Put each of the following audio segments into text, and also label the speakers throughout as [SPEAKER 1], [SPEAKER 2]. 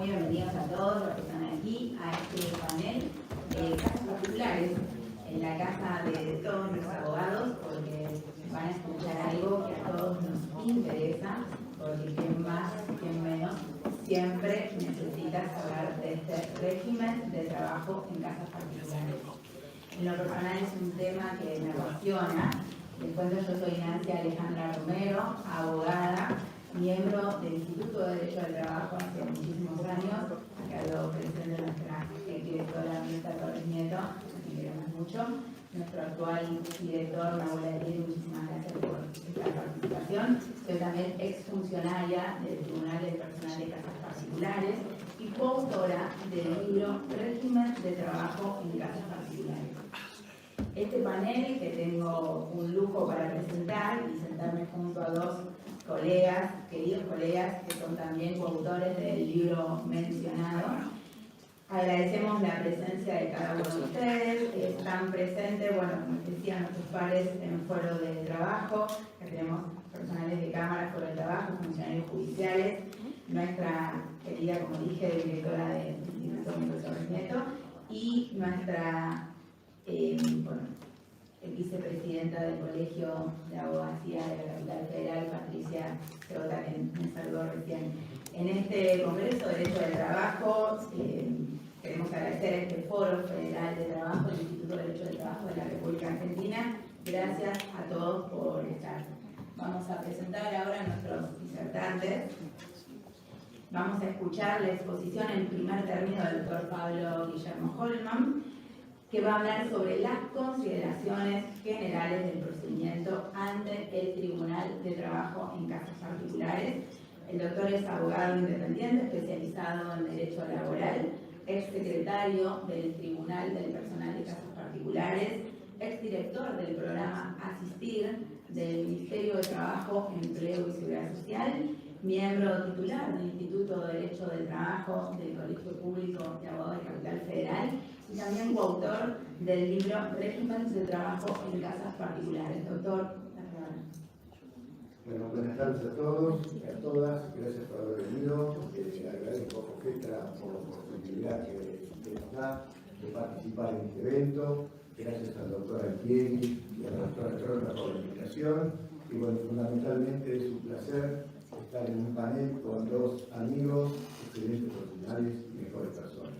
[SPEAKER 1] muy bienvenidos a todos los que están aquí a este panel de casos particulares en la casa de todos los abogados, porque van a escuchar algo que a todos nos interesa, porque quien más, quien menos, siempre necesita saber de este régimen de trabajo en casas particulares. En lo personal es un tema que me apasiona. Les cuento, yo soy Nancy Alejandra Romero, abogada, miembro del Instituto de Derecho del Trabajo hace muchísimos años. Acá lo presenta nuestra directora Mirta Torres Nieto, a quien queremos mucho. Nuestro actual director, Nahuel Ariel, muchísimas gracias por esta participación. Soy también exfuncionaria del Tribunal del Personal de Casas Particulares y coautora del libro Régimen de Trabajo en Casas Particulares. Este panel, que tengo un lujo para presentar y sentarme junto a dos colegas, queridos colegas, que son también coautores del libro mencionado. Agradecemos la presencia de cada uno de ustedes. Están presentes, bueno, como les decía, nuestros pares en foro de trabajo, que tenemos personales de cámara, foro de trabajo, funcionarios judiciales, nuestra querida, como dije, directora del Instituto Mirta Torres Nieto, y nuestra vicepresidenta del Colegio de Abogacía de la Capital Federal, Patricia Cebota, que me saludó recién. En este Congreso de Derecho del Trabajo, queremos agradecer a este Foro Federal de Trabajo, el Instituto de Derecho del Trabajo de la República Argentina. Gracias a todos por estar. Vamos a presentar ahora a nuestros disertantes. Vamos a escuchar la exposición en primer término del doctor Pablo Guillermo Holman, que va a hablar sobre las consideraciones generales del procedimiento ante el Tribunal de Trabajo en Casas Particulares. El doctor es abogado independiente, especializado en Derecho Laboral, exsecretario del Tribunal del Personal de Casas Particulares, exdirector del programa Asistir del Ministerio de Trabajo, Empleo y Seguridad Social, miembro titular del Instituto de Derecho del Trabajo del Colegio Público de Abogados de Capital Federal y también coautor del libro Régimen de Trabajo en Casas Particulares. Doctor,
[SPEAKER 2] bueno, buenas tardes a todos y a todas. Gracias por haber venido. Agradezco a Cofetra por la oportunidad que nos da de participar en este evento. Gracias al doctor Altieri y a la doctora Torres por la invitación. Y bueno, fundamentalmente es un placer estar en un panel con dos amigos, excelentes profesionales y mejores personas.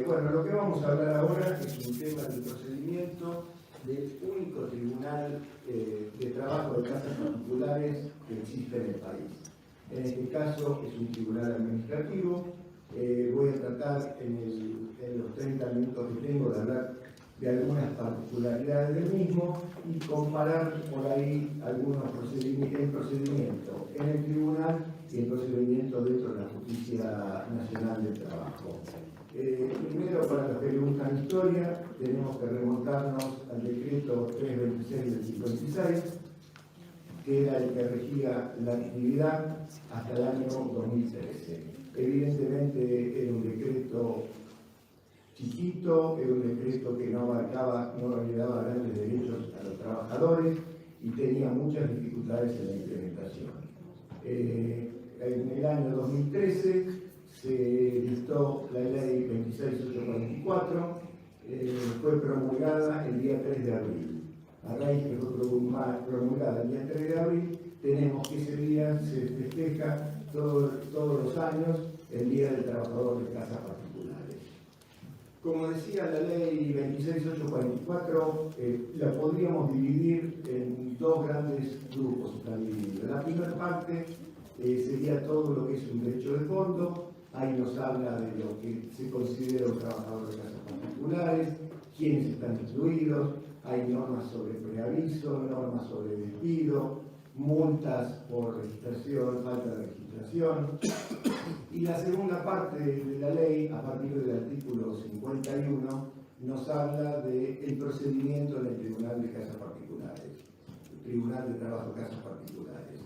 [SPEAKER 2] Bueno, lo que vamos a hablar ahora es un tema del procedimiento del único tribunal de trabajo de casas particulares que existe en el país. En este caso es un tribunal administrativo. Voy a tratar en los 30 minutos que tengo de hablar de algunas particularidades del mismo y comparar por ahí algunos procedimientos en el tribunal y el procedimiento dentro de la Justicia Nacional del Trabajo. Primero, para los que les gustan historia, tenemos que remontarnos al decreto 326 del 56, que era el que regía la actividad hasta el año 2013. Evidentemente era un decreto chiquito, era un decreto que no abarcaba, no le daba grandes derechos a los trabajadores y tenía muchas dificultades en la implementación. En el año 2013 se dictó la ley 26844, fue promulgada el día 3 de abril. A raíz que fue promulgada el día 3 de abril, tenemos que ese día se festeja todos los años el Día del Trabajador de Casas Particulares. Como decía la ley 26844, la podríamos dividir en dos grandes grupos. La primera parte sería todo lo que es un derecho de fondo. Ahí nos habla de lo que se considera un trabajador de casas particulares, quiénes están incluidos, hay normas sobre preaviso, normas sobre despido, multas por registración, falta de registración. Y la segunda parte de la ley, a partir del artículo 51, nos habla del procedimiento en el Tribunal de Casas Particulares, el Tribunal de Trabajo de Casas Particulares.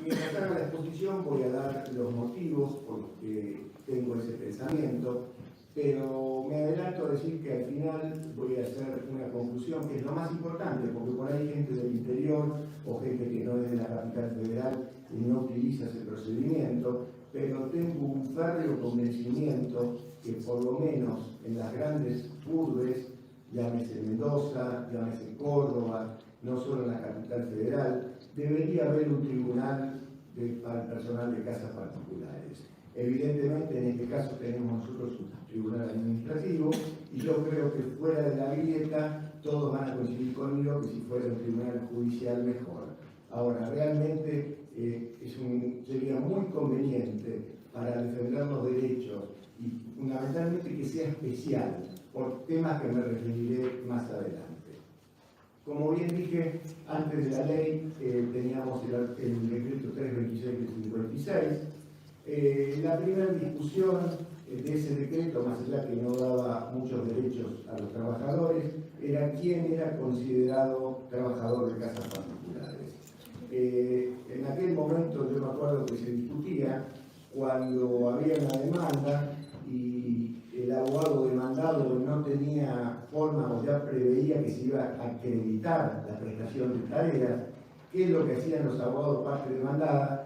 [SPEAKER 2] Mientras haga la exposición voy a dar los motivos por los que tengo ese pensamiento, pero me adelanto a decir que al final voy a hacer una conclusión que es lo más importante, porque por ahí hay gente del interior o gente que no es de la capital federal y no utiliza ese procedimiento, pero tengo un férreo convencimiento que por lo menos en las grandes urbes, llámese Mendoza, llámese Córdoba, no solo en la capital federal, debería haber un tribunal para el personal de casas particulares. Evidentemente, en este caso tenemos nosotros un tribunal administrativo y yo creo que fuera de la grieta todos van a coincidir conmigo que si fuera un tribunal judicial mejor. Ahora, realmente sería muy conveniente para defender los derechos y fundamentalmente que sea especial por temas que me referiré más adelante. Como bien dije, antes de la ley teníamos el decreto 326 del 56. La primera discusión de ese decreto, más allá que no daba muchos derechos a los trabajadores, era quién era considerado trabajador de casas particulares. En aquel momento yo me acuerdo que se discutía cuando había una demanda y el abogado demandado no tenía forma o ya preveía que se iba a acreditar la prestación de tareas. ¿Qué es lo que hacían los abogados parte demandada?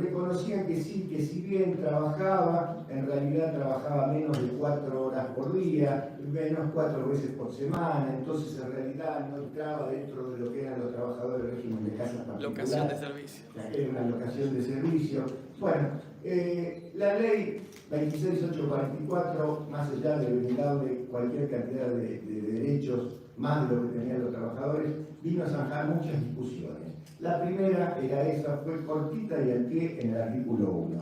[SPEAKER 2] Reconocían que sí, que si bien trabajaba, en realidad trabajaba menos de 4 horas por día, menos 4 veces por semana, entonces en realidad no entraba dentro de lo que eran los trabajadores del régimen de casas particulares.
[SPEAKER 3] Locación de servicio.
[SPEAKER 2] Era una locación de servicio. Bueno, la ley 26844, más allá de brindarle cualquier cantidad de derechos, más de lo que tenían los trabajadores, vino a zanjar muchas discusiones. La primera era esa, fue cortita y al pie en el artículo 1.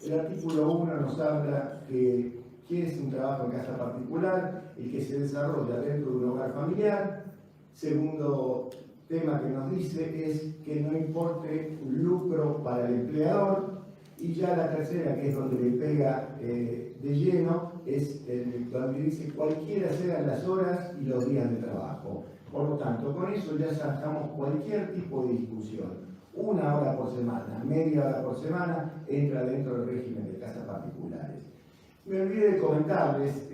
[SPEAKER 2] El artículo 1 nos habla que ¿qué es un trabajo en casa particular? El que se desarrolla dentro de un hogar familiar. Segundo tema que nos dice es que no importe un lucro para el empleador. Y ya la tercera, que es donde le pega de lleno, es donde dice cualquiera sean las horas y los días de trabajo. Por lo tanto, con eso ya zanjamos cualquier tipo de discusión. 1 hora por semana, media hora por semana, entra dentro del régimen de casas particulares. Me olvidé de comentarles,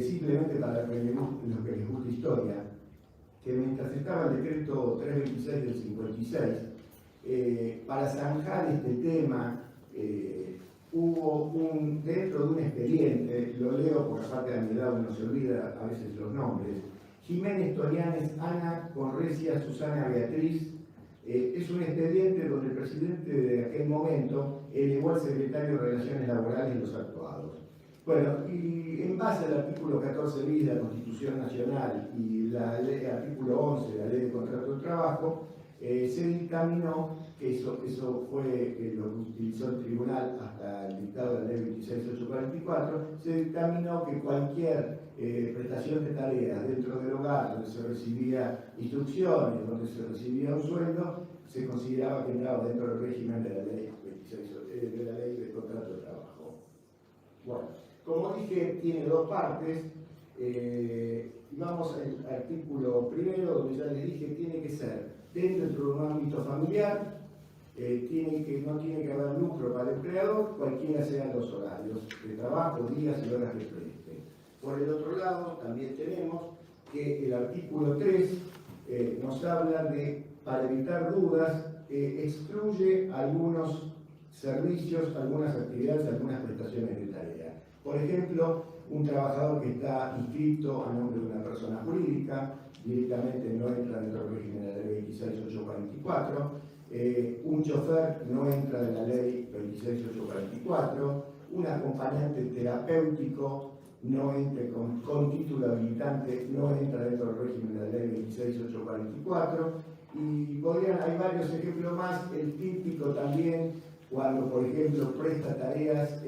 [SPEAKER 2] simplemente para los que les gusta historia, que mientras estaba el decreto 326 del 56, para zanjar este tema, hubo dentro de un expediente, lo leo porque aparte de mi edad uno se olvida a veces los nombres, Jiménez Torianes, Ana Correcia, Susana Beatriz, es un expediente donde el presidente de aquel momento elevó al secretario de Relaciones Laborales los actuados. Bueno, y en base al artículo 14 bis de la Constitución Nacional y el artículo 11 de la Ley de Contrato de Trabajo, se dictaminó que eso fue lo que utilizó el tribunal hasta el dictado de la Ley 26844, se dictaminó que cualquier prestación de tareas dentro del hogar donde se recibía instrucciones, donde se recibía un sueldo, se consideraba que entraba dentro del régimen de la Ley 26, de la Ley de Contrato de Trabajo. Bueno, como dije, tiene 2 partes. Vamos al artículo primero, donde ya les dije, tiene que ser dentro de un ámbito familiar, no tiene que haber lucro para el empleador, cualquiera sean los horarios de trabajo, días y horas de preste. Por el otro lado, también tenemos que el artículo 3 nos habla de, para evitar dudas, excluye algunos servicios, algunas actividades, algunas prestaciones de tarea. Por ejemplo, un trabajador que está inscrito a nombre de una persona jurídica, directamente no entra dentro del régimen de la Ley 26844, un chofer no entra de la Ley 26844, un acompañante terapéutico no entra con título habilitante, no entra dentro del régimen de la Ley 26844, y hay varios ejemplos más. El típico también, cuando por ejemplo presta tareas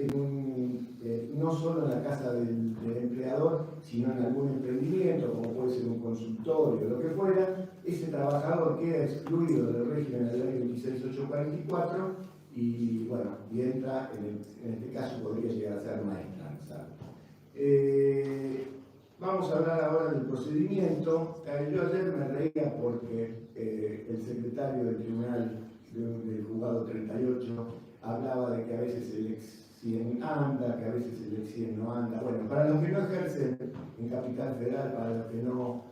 [SPEAKER 2] no solo en la casa del empleador, sino en algún emprendimiento, como puede ser un consultorio o lo que fuera, ese trabajador queda excluido del régimen de la Ley 26844 y entra, en este caso podría llegar a ser maestranza. Vamos a hablar ahora del procedimiento. Yo ayer me reía porque el secretario del tribunal del juzgado 38 hablaba de que a veces el ex 100 anda, que a veces el ex 100 no anda. Bueno, para los que no ejercen en Capital Federal, para los que no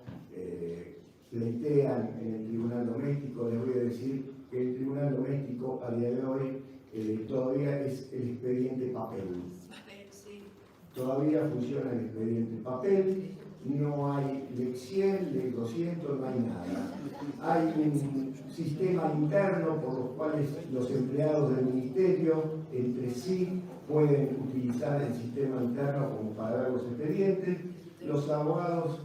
[SPEAKER 2] pleitean en el tribunal doméstico, les voy a decir el tribunal doméstico a día de hoy todavía es el expediente papel. Todavía funciona el expediente papel, no hay LEC 100, LEC 200, no hay nada. Hay un sistema interno por los cuales los empleados del ministerio entre sí pueden utilizar el sistema interno como para ver los expedientes. Los abogados,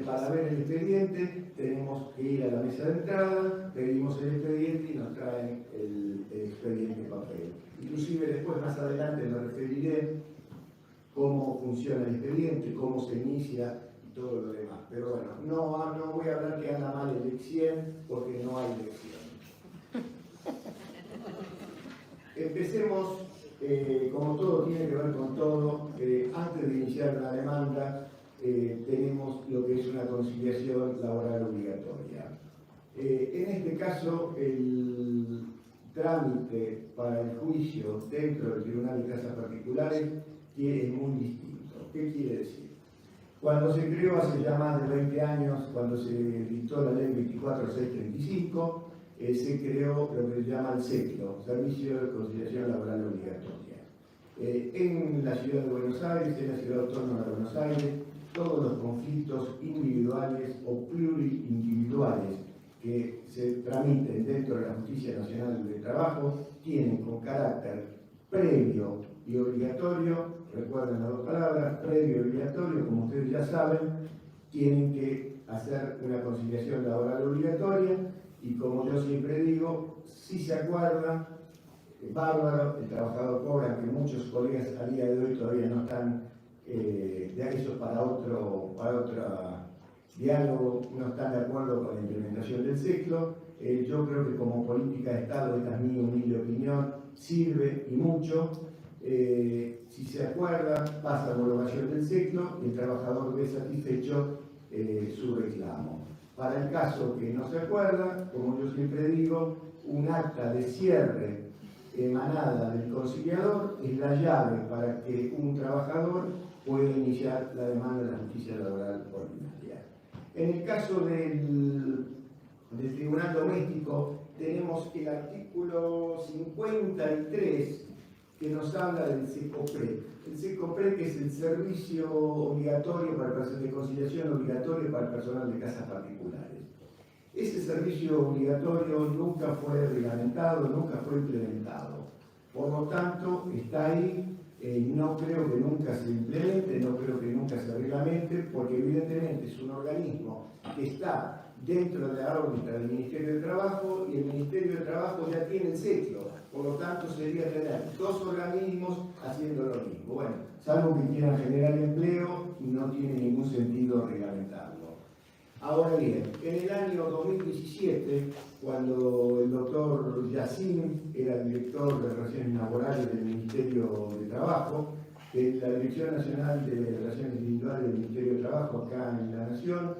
[SPEAKER 2] para ver el expediente, tenemos que ir a la mesa de entrada, pedimos el expediente y nos traen el expediente en papel. Inclusive después, más adelante, me referiré cómo funciona el expediente, cómo se inicia y todo lo demás. Pero bueno, no voy a hablar que anda mal el LEC 100 porque no hay LEC 100. Empecemos, como todo tiene que ver con todo, antes de iniciar una demanda, tenemos lo que es una conciliación laboral obligatoria. En este caso, el trámite para el juicio dentro del Tribunal de Casas Particulares es muy distinto. ¿Qué quiere decir? Cuando se creó hace ya más de 20 años, cuando se dictó la ley 24635, se creó lo que se llama el SECLO, Servicio de Conciliación Laboral Obligatoria. En la ciudad de Buenos Aires, en la ciudad autónoma de Buenos Aires, todos los conflictos individuales o plurindividuales que se tramiten dentro de la Justicia Nacional del Trabajo tienen con carácter previo y obligatorio, recuerden las dos palabras, previo y obligatorio, como ustedes ya saben, tienen que hacer una conciliación laboral obligatoria y como yo siempre digo, si se acuerdan, bárbaro, el trabajador cobra, aunque muchos colegas a día de hoy todavía no están de eso para otro diálogo, no están de acuerdo con la implementación del ciclo. Yo creo que como política de Estado, esta es mi humilde opinión, sirve y mucho. Si se acuerda, pasa la homologación del ciclo y el trabajador ve satisfecho su reclamo. Para el caso que no se acuerda, como yo siempre digo, un acta de cierre emanada del conciliador es la llave para que un trabajador pueda iniciar la demanda de la justicia laboral ordinaria. En el caso del Tribunal Doméstico tenemos el artículo 53 que nos habla del SECOPRE. El SECOPRE, que es el servicio obligatorio de conciliación obligatorio para el personal de casas particulares. Ese servicio obligatorio nunca fue reglamentado, nunca fue implementado. Por lo tanto, está ahí, no creo que nunca se implemente, no creo que nunca se reglamente, porque evidentemente es un organismo que está dentro de la órbita del Ministerio del Trabajo y el Ministerio del Trabajo ya tiene el ciclo. Por lo tanto, sería tener dos organismos haciendo lo mismo. Bueno, salvo que quieran generar empleo, no tiene ningún sentido reglamentarlo. Ahora bien, en el año 2017, cuando el doctor Yacine era director de Relaciones Laborales del Ministerio de Trabajo, de la Dirección Nacional de Relaciones Individuales del Ministerio de Trabajo acá en la Nación,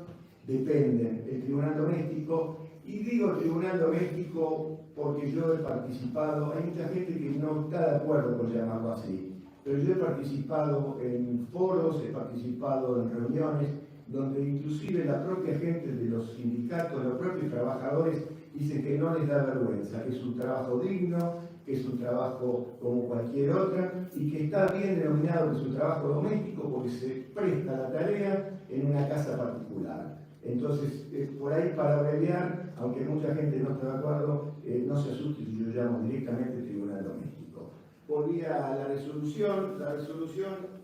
[SPEAKER 2] dependen el Tribunal Doméstico, y digo Tribunal Doméstico porque yo he participado, hay mucha gente que no está de acuerdo con llamarlo así, pero yo he participado en foros, he participado en reuniones, donde inclusive la propia gente de los sindicatos, los propios trabajadores, dicen que no les da vergüenza, que es un trabajo digno, que es un trabajo como cualquier otra, y que está bien denominado que es un trabajo doméstico porque se presta la tarea en una casa particular. Entonces, por ahí para abreviar, aunque mucha gente no está de acuerdo, no se asuste si yo llamo directamente Tribunal Doméstico. Volvía a la resolución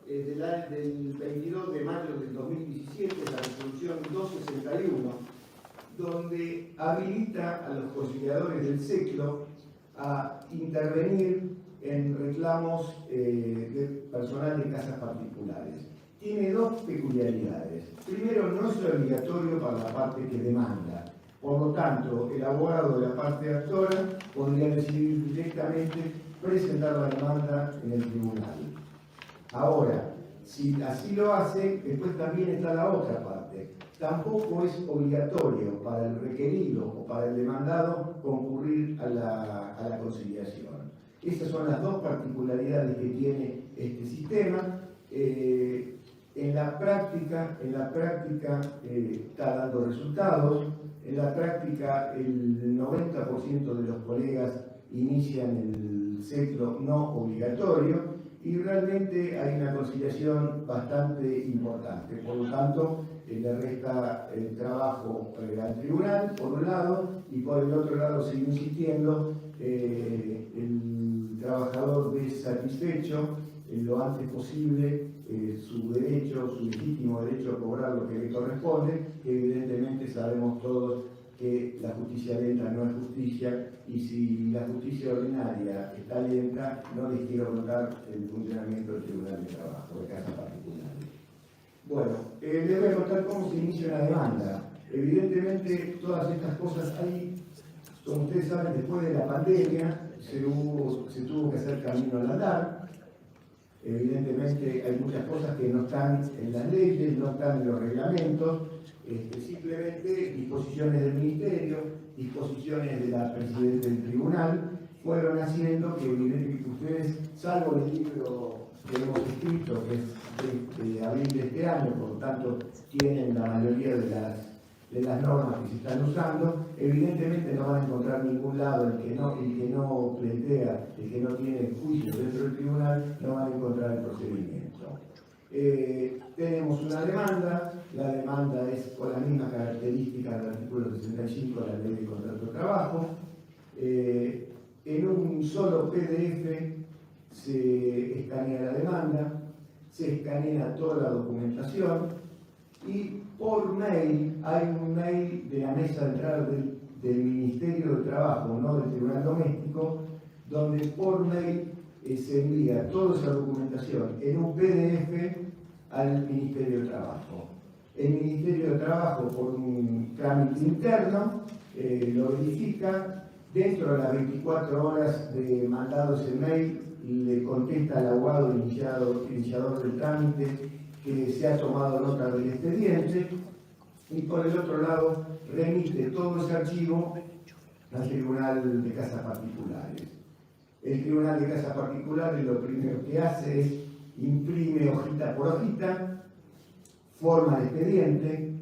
[SPEAKER 2] del 22 de mayo del 2017, la resolución 261, donde habilita a los conciliadores del ciclo a intervenir en reclamos de personal de casas particulares. Tiene dos peculiaridades. Primero, no es obligatorio para la parte que demanda. Por lo tanto, el abogado de la parte actora podría decidir directamente presentar la demanda en el tribunal. Ahora, si así lo hace, después también está la otra parte. Tampoco es obligatorio para el requerido o para el demandado concurrir a la conciliación. Esas son las dos particularidades que tiene este sistema. En la práctica está dando resultados. En la práctica el 90% de los colegas inician el ciclo no obligatorio y realmente hay una conciliación bastante importante. Por lo tanto, le resta el trabajo al tribunal, por un lado, y por el otro lado sigue insistiendo, el trabajador ve satisfecho lo antes posible su derecho, su legítimo derecho a cobrar lo que le corresponde, que evidentemente sabemos todos que la justicia lenta no es justicia, y si la justicia ordinaria está lenta, no les quiero contar el funcionamiento del Tribunal de Trabajo, de casas particulares. Bueno, les voy a contar cómo se inicia una demanda. Evidentemente, todas estas cosas hay, como ustedes saben, después de la pandemia, se tuvo que hacer camino al andar. Evidentemente hay muchas cosas que no están en las leyes, no están en los reglamentos, simplemente disposiciones del Ministerio, disposiciones de la Presidenta del Tribunal, fueron haciendo que evidentemente ustedes, salvo el libro que hemos escrito, que es de abril de este año, por lo tanto tienen la mayoría de las normas que se están usando, evidentemente no van a encontrar ningún lado el que no plantea, el que no tiene juicio dentro del tribunal, no van a encontrar el procedimiento. Tenemos una demanda, la demanda es con las mismas características del artículo 65 de la Ley de Contrato de Trabajo. En un solo PDF se escanea la demanda, se escanea toda la documentación y por mail, hay un mail de la mesa de entrada del Ministerio de Trabajo, no del Tribunal Doméstico, donde por mail se envía toda esa documentación en un PDF al Ministerio de Trabajo. El Ministerio de Trabajo, por un trámite interno, lo verifica. Dentro de las 24 horas de mandado ese mail, le contesta al abogado iniciador del trámite que se ha tomado nota del expediente, y por el otro lado remite todo ese archivo al Tribunal de Casas Particulares. El Tribunal de Casas Particulares lo primero que hace es imprime hojita por hojita, forma el expediente,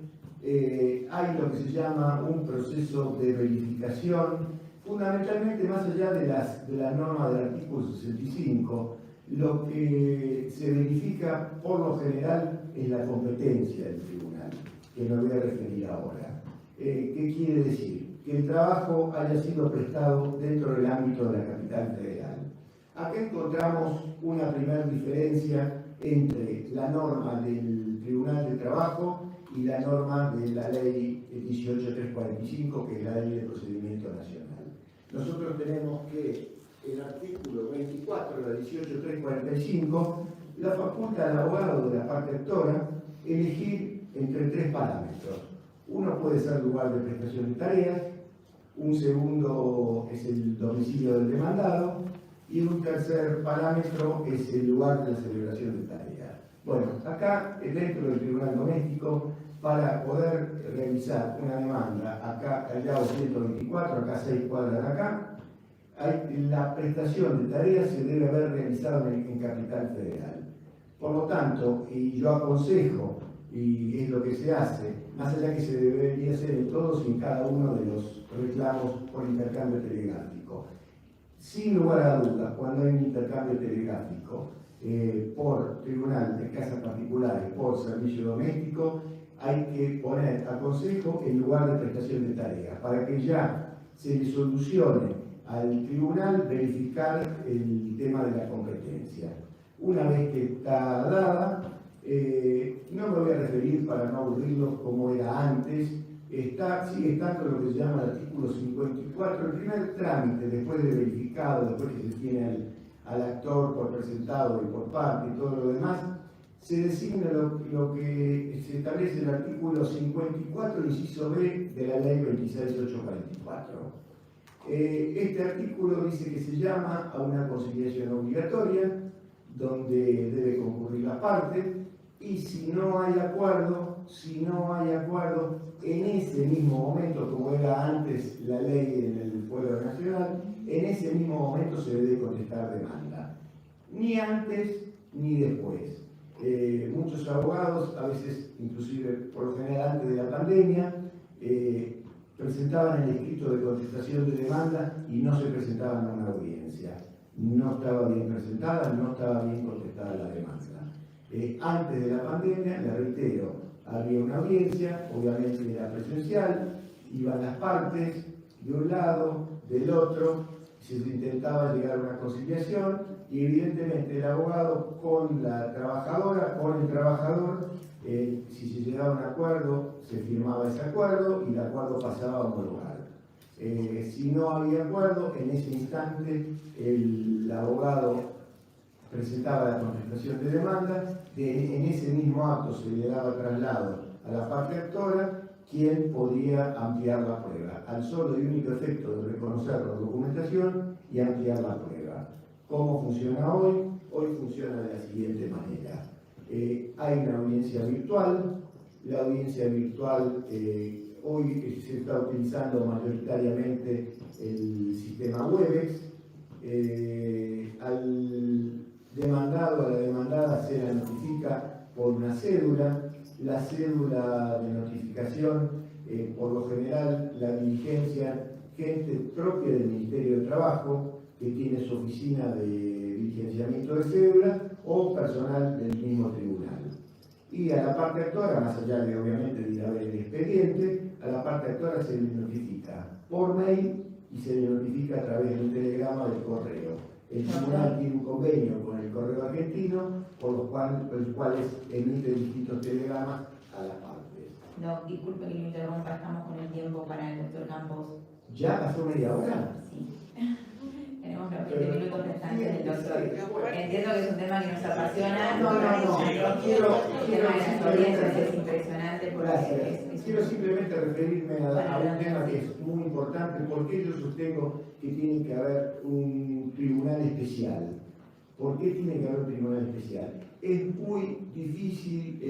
[SPEAKER 2] hay lo que se llama un proceso de verificación, fundamentalmente más allá de la norma del artículo 65, lo que se verifica por lo general es la competencia del tribunal, que me voy a referir ahora. ¿Qué quiere decir? Que el trabajo haya sido prestado dentro del ámbito de la capital federal. Acá encontramos una primera diferencia entre la norma del Tribunal de Trabajo y la norma de la Ley 18345, que es la Ley de Procedimiento Nacional. Nosotros tenemos que el artículo 24 de la 18345 la faculta al abogado de la parte actora elegir entre tres parámetros. Uno puede ser lugar de prestación de tareas, un segundo es el domicilio del demandado y un tercer parámetro es el lugar de la celebración de tareas. Bueno, acá dentro del Tribunal Doméstico, para poder realizar una demanda, acá Callao 124, acá 6 cuadras de acá, la prestación de tareas se debe haber realizado en Capital Federal. Por lo tanto, y yo aconsejo, y es lo que se hace, más allá que se debería hacer en todos y en cada uno de los reclamos por intercambio telegráfico. Sin lugar a dudas, cuando hay un intercambio telegráfico por tribunal de casas particulares, por servicio doméstico, hay que poner, aconsejo, el lugar de prestación de tareas, para que ya se le solucione al tribunal verificar el tema de la competencia. Una vez que está dada, no me voy a referir para no aburrirlos como era antes, sigue estando lo que se llama el artículo 54, el primer trámite, después de verificado, después que se tiene al actor por presentado y por parte y todo lo demás, se designa lo que se establece en el artículo 54, inciso B de la ley 26844. Este artículo dice que se llama a una conciliación obligatoria, donde debe concurrir la parte, y si no hay acuerdo, en ese mismo momento, como era antes la ley en el Fuero Nacional, en ese mismo momento se debe contestar demanda. Ni antes ni después. Muchos abogados, a veces inclusive por lo general antes de la pandemia, presentaban el escrito de contestación de demanda y no se presentaban a una audiencia. No estaba bien presentada, no estaba bien contestada la demanda. Antes de la pandemia, le reitero, había una audiencia, obviamente era presencial, iban las partes de un lado, del otro, se intentaba llegar a una conciliación y evidentemente el abogado con la trabajadora, con el trabajador, si se llegaba a un acuerdo, se firmaba ese acuerdo y el acuerdo pasaba a homologar. Si no había acuerdo, en ese instante el abogado presentaba la contestación de demanda, en ese mismo acto se le daba traslado a la parte actora, quien podía ampliar la prueba, al solo y único efecto de reconocer la documentación y ampliar la prueba. ¿Cómo funciona hoy? Hoy funciona de la siguiente manera. Hay una audiencia virtual. La audiencia virtual hoy se está utilizando mayoritariamente el sistema Webex. Al demandado, a la demandada se la notifica por una cédula. La cédula de notificación, por lo general, la diligencia gente propia del Ministerio de Trabajo, que tiene su oficina de diligenciamiento de cédula, o personal del mismo tribunal. Y a la parte actora, más allá de obviamente de ir a ver el expediente, a la parte actora se le notifica por mail y se le notifica a través de un telegrama del correo. El tribunal tiene un convenio con el correo argentino, por los cuales emite distintos telegramas a las partes.
[SPEAKER 1] No, disculpe que me interrumpa, estamos con el tiempo para el doctor Campos.
[SPEAKER 2] ¿Ya pasó media hora?
[SPEAKER 1] Sí. Tenemos los 20 minutos restantes del doctor. Entiendo que es un tema que nos apasiona.
[SPEAKER 2] No.
[SPEAKER 1] El tema de las audiencias es impresionante.
[SPEAKER 2] Gracias. Quiero simplemente referirme a un tema que es muy importante, porque yo sostengo que tiene que haber un tribunal especial. ¿Por qué tiene que haber un tribunal especial? Es muy difícil,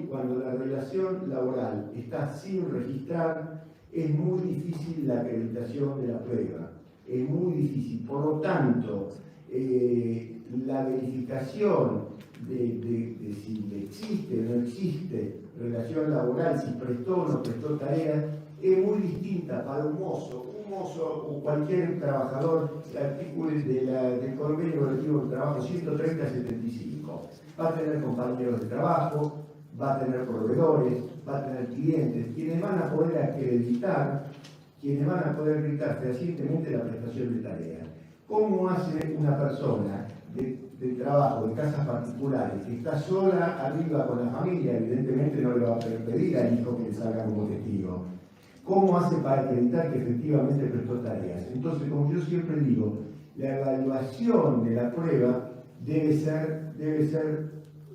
[SPEAKER 2] cuando la relación laboral está sin registrar, es muy difícil la acreditación de la prueba. Es muy difícil. Por lo tanto, la verificación de si existe o no existe relación laboral, si prestó o no prestó tareas, es muy distinta para un mozo o cualquier trabajador. El artículo del convenio colectivo de trabajo 130-75 va a tener compañeros de trabajo, va a tener proveedores, va a tener clientes, quienes van a poder acreditar fehacientemente la prestación de tareas. ¿Cómo hace una persona de trabajo, de casas particulares, que está sola arriba con la familia? Evidentemente no le va a pedir al hijo que le salga como testigo. ¿Cómo hace para acreditar que efectivamente prestó tareas? Entonces, como yo siempre digo, la evaluación de la prueba debe ser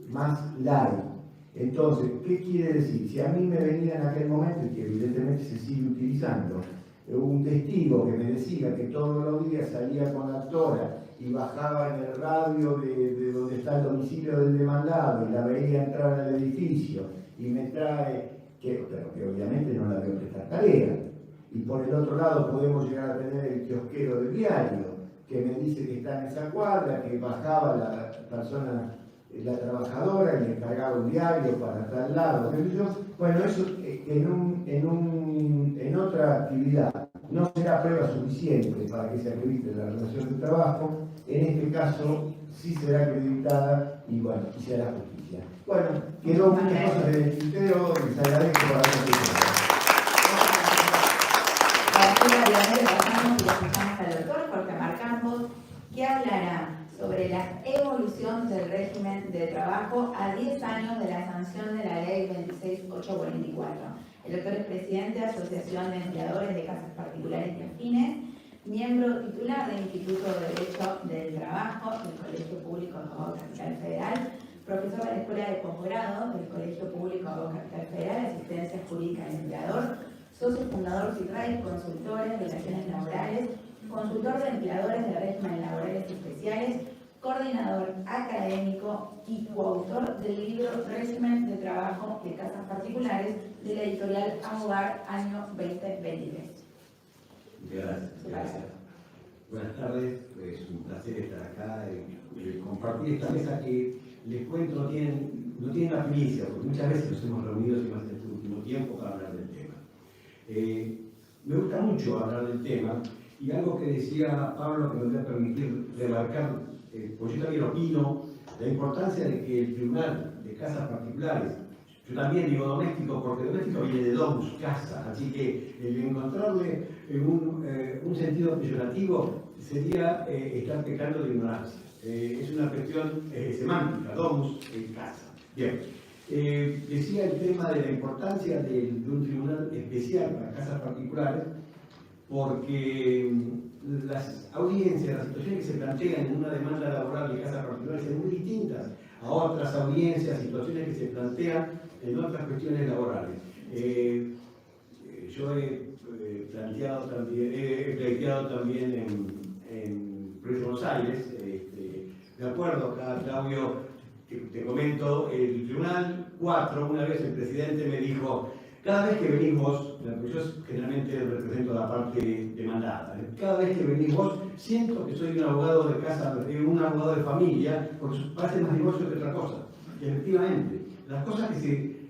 [SPEAKER 2] más light. Entonces, ¿qué quiere decir? Si a mí me venía en aquel momento, y que evidentemente se sigue utilizando, un testigo que me decía que todos los días salía con la actora y bajaba en el radio de donde está el domicilio del demandado y la veía entrar al edificio y me trae, pero que obviamente no la veo prestar tarea. Y por el otro lado podemos llegar a tener el kiosquero del diario que me dice que está en esa cuadra, que bajaba la persona, la trabajadora, y le cargaba un diario para tal lado. Bueno, eso en otra actividad no será prueba suficiente para que se acredite la relación de trabajo. En este caso sí será acreditada y bueno, y se hará justicia. Bueno, quedó muchas cosas en el tintero, les agradezco por haber participado.
[SPEAKER 1] Rápidamente pasamos y escuchamos al doctor Jorge Mar Campos, que hablará sobre la evolución del régimen de trabajo a 10 años de la sanción de la ley 26844. El doctor es presidente de Asociación de Empleadores de Casas Particulares y Afines, miembro titular del Instituto de Derecho del Trabajo del Colegio Público de Abogados Capital Federal, profesor de la Escuela de Posgrado del Colegio Público de Abogados Capital Federal, Asistencia Jurídica del Empleador, socio fundador CITRAI, consultores de relaciones laborales, consultor de empleadores de régimen laborales especiales, coordinador académico y coautor del libro Régimen de Trabajo de Casas Particulares de la editorial Amogar, año 2023.
[SPEAKER 3] Gracias. Buenas tardes, es un placer estar acá y compartir esta mesa que les cuento, no tienen la primicia, porque muchas veces nos hemos reunido en este último tiempo para hablar del tema. Me gusta mucho hablar del tema, y algo que decía Pablo que me voy a permitir remarcar, pues yo también opino la importancia de que el Tribunal de Casas Particulares, yo también digo doméstico porque doméstico viene de domus, casa, así que el encontrarle un sentido peyorativo sería estar pecando de ignorancia. Es una cuestión semántica, domus, casa. Bien, decía el tema de la importancia de un tribunal especial para casas particulares, porque las audiencias, las situaciones que se plantean en una demanda laboral de casas particulares son muy distintas a otras audiencias, situaciones que se plantean en otras cuestiones laborales. Yo he pleiteado también en Provincia de Buenos Aires. De acuerdo, acá Claudio, te comento, el Tribunal 4, una vez el presidente me dijo: cada vez que venís vos, yo generalmente represento la parte demandada, cada vez que venís vos, siento que soy un abogado de casa, un abogado de familia, porque parece más negocio que otra cosa. Y efectivamente, las cosas que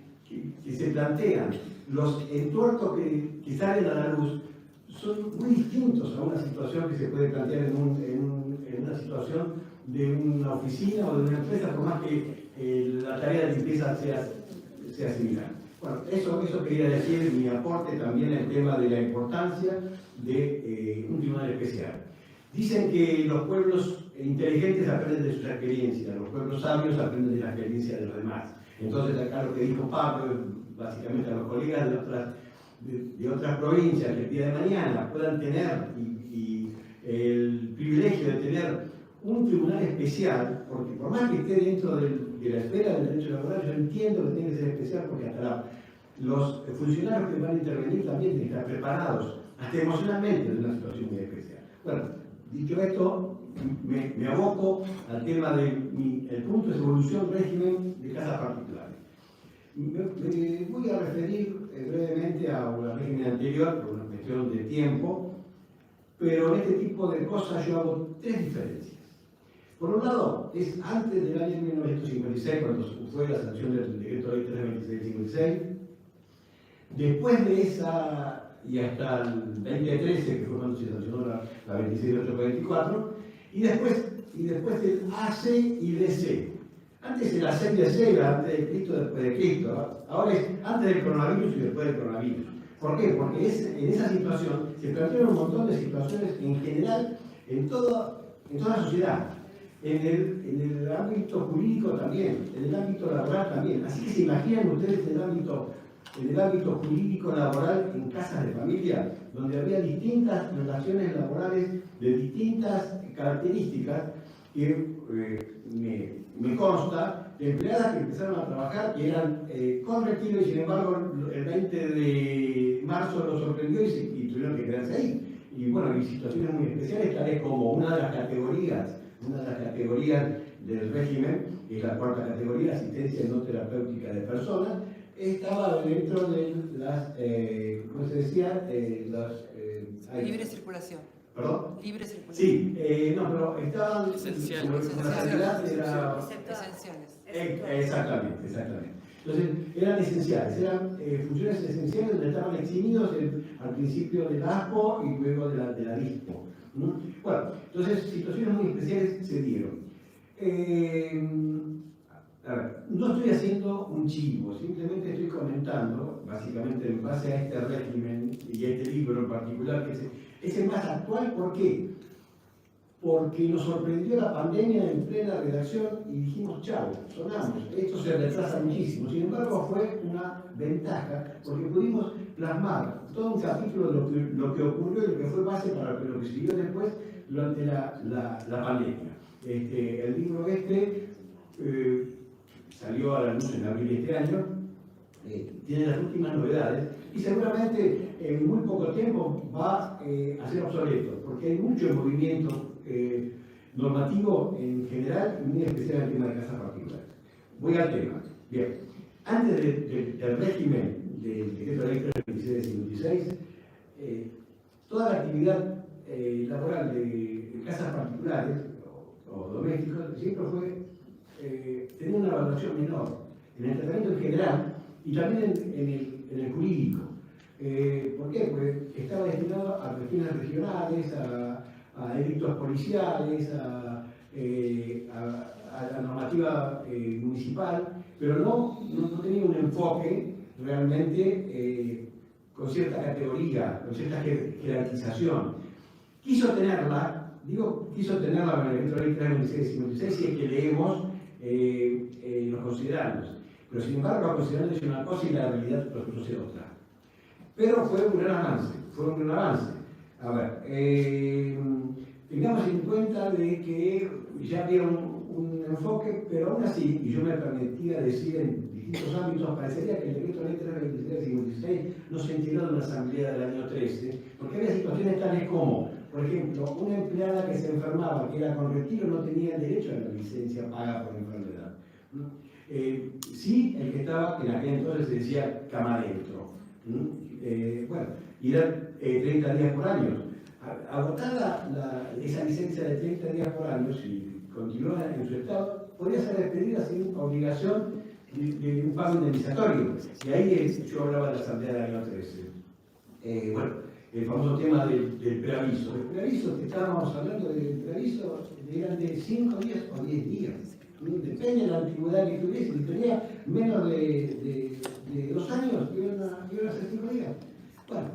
[SPEAKER 3] se plantean, los entuertos que salen a la luz, son muy distintos a una situación que se puede plantear en una situación de una oficina o de una empresa, por más que la tarea de limpieza sea similar. Bueno, eso quería decir, mi aporte también al tema de la importancia de un tribunal especial. Dicen que los pueblos inteligentes aprenden de sus experiencias, los pueblos sabios aprenden de la experiencia de los demás. Entonces acá lo que dijo Pablo, básicamente a los colegas de otras provincias que el día de mañana puedan tener el privilegio de tener un tribunal especial, porque por más que esté dentro de la esfera del derecho laboral, yo entiendo que tiene que ser especial, porque hasta los funcionarios que van a intervenir también tienen que estar preparados, hasta emocionalmente, de una situación muy especial. Bueno, dicho esto, me aboco al tema del punto de evolución régimen de casas particulares. Me voy a referir brevemente al régimen anterior, por una cuestión de tiempo, pero en este tipo de cosas yo hago tres diferencias. Por un lado, es antes del año 1956, cuando fue la sanción del decreto ley 326-56. Después de esa, y hasta el 2013, que fue cuando se sancionó la 26844, y después del AC y DC. Antes era AC y DC, era antes de Cristo, después de Cristo, ¿no? Ahora es antes del coronavirus y después del coronavirus. ¿Por qué? Porque en esa situación se plantearon un montón de situaciones en general, en toda la sociedad. En el ámbito jurídico también, en el ámbito laboral también. Así que se imaginan ustedes en el ámbito jurídico laboral en casas de familia, donde había distintas relaciones laborales de distintas características que me consta de empleadas que empezaron a trabajar que eran con retiro y sin embargo el 20 de marzo los sorprendió y tuvieron que quedarse ahí. Y bueno, hay situaciones muy especiales, tales como una de las categorías del régimen, que es la cuarta categoría, asistencia no terapéutica de personas, estaba dentro de las, ¿cómo se decía?
[SPEAKER 4] Libre circulación.
[SPEAKER 3] ¿Perdón?
[SPEAKER 4] Libre circulación.
[SPEAKER 3] Sí, no, pero estaban...
[SPEAKER 4] Esenciales.
[SPEAKER 3] La sanidad era...
[SPEAKER 4] Esenciales.
[SPEAKER 3] Exactamente. Entonces, eran esenciales, eran funciones esenciales donde estaban eximidos al principio del ASPO y luego de la DISPO. Bueno, entonces situaciones muy especiales se dieron. A ver, no estoy haciendo un chivo, simplemente estoy comentando, básicamente en base a este régimen y a este libro en particular, que es el más actual. ¿Por qué? Porque nos sorprendió la pandemia en plena redacción y dijimos: chau, sonamos, esto se retrasa muchísimo. Sin embargo, fue una ventaja porque pudimos plasmar todo un capítulo de lo que ocurrió y lo que fue base para lo que siguió después durante la pandemia. El libro salió a la luz en abril de este año, tiene las últimas novedades y seguramente en muy poco tiempo va a ser obsoleto, porque hay mucho movimiento normativo en general y muy especial en el tema de casas particulares. Voy al tema. Bien, antes del régimen del decreto de ley 326-56, toda la actividad laboral de casas particulares o domésticos siempre fue tenía una valoración menor en el tratamiento en general y también en el jurídico. ¿Por qué? Porque estaba destinado a cuestiones regionales, a delitos policiales, a la normativa municipal, pero no tenía un enfoque realmente con cierta categoría, con cierta jerarquización. Quiso tenerla con el decreto ley 326 si es que leemos los considerandos, pero sin embargo los considerandos dicen una cosa y la realidad produce otra. Pero fue un gran avance. A ver, tengamos en cuenta de que ya había un enfoque, pero aún así, y yo me permitía decir en distintos ámbitos, parecería que el decreto ley 326 no se integró en una asamblea del año 13, porque había situaciones tales como, por ejemplo, una empleada que se enfermaba, que era con retiro, no tenía derecho a la licencia paga por enfermedad. Sí, el que estaba, en aquel entonces se decía cama adentro. Bueno, y eran 30 días por año. Agotada esa licencia de 30 días por año, si continúa en su estado, podría ser despedida sin obligación de un pago indemnizatorio. Y ahí yo hablaba de la asamblea del año 13. Bueno, el famoso tema del preaviso. El preaviso, que estábamos hablando del preaviso, eran de 5 días o 10 días. Depende de la antigüedad que tuviese. Si tenía menos de 2 años, iban a ser 5 días. Bueno,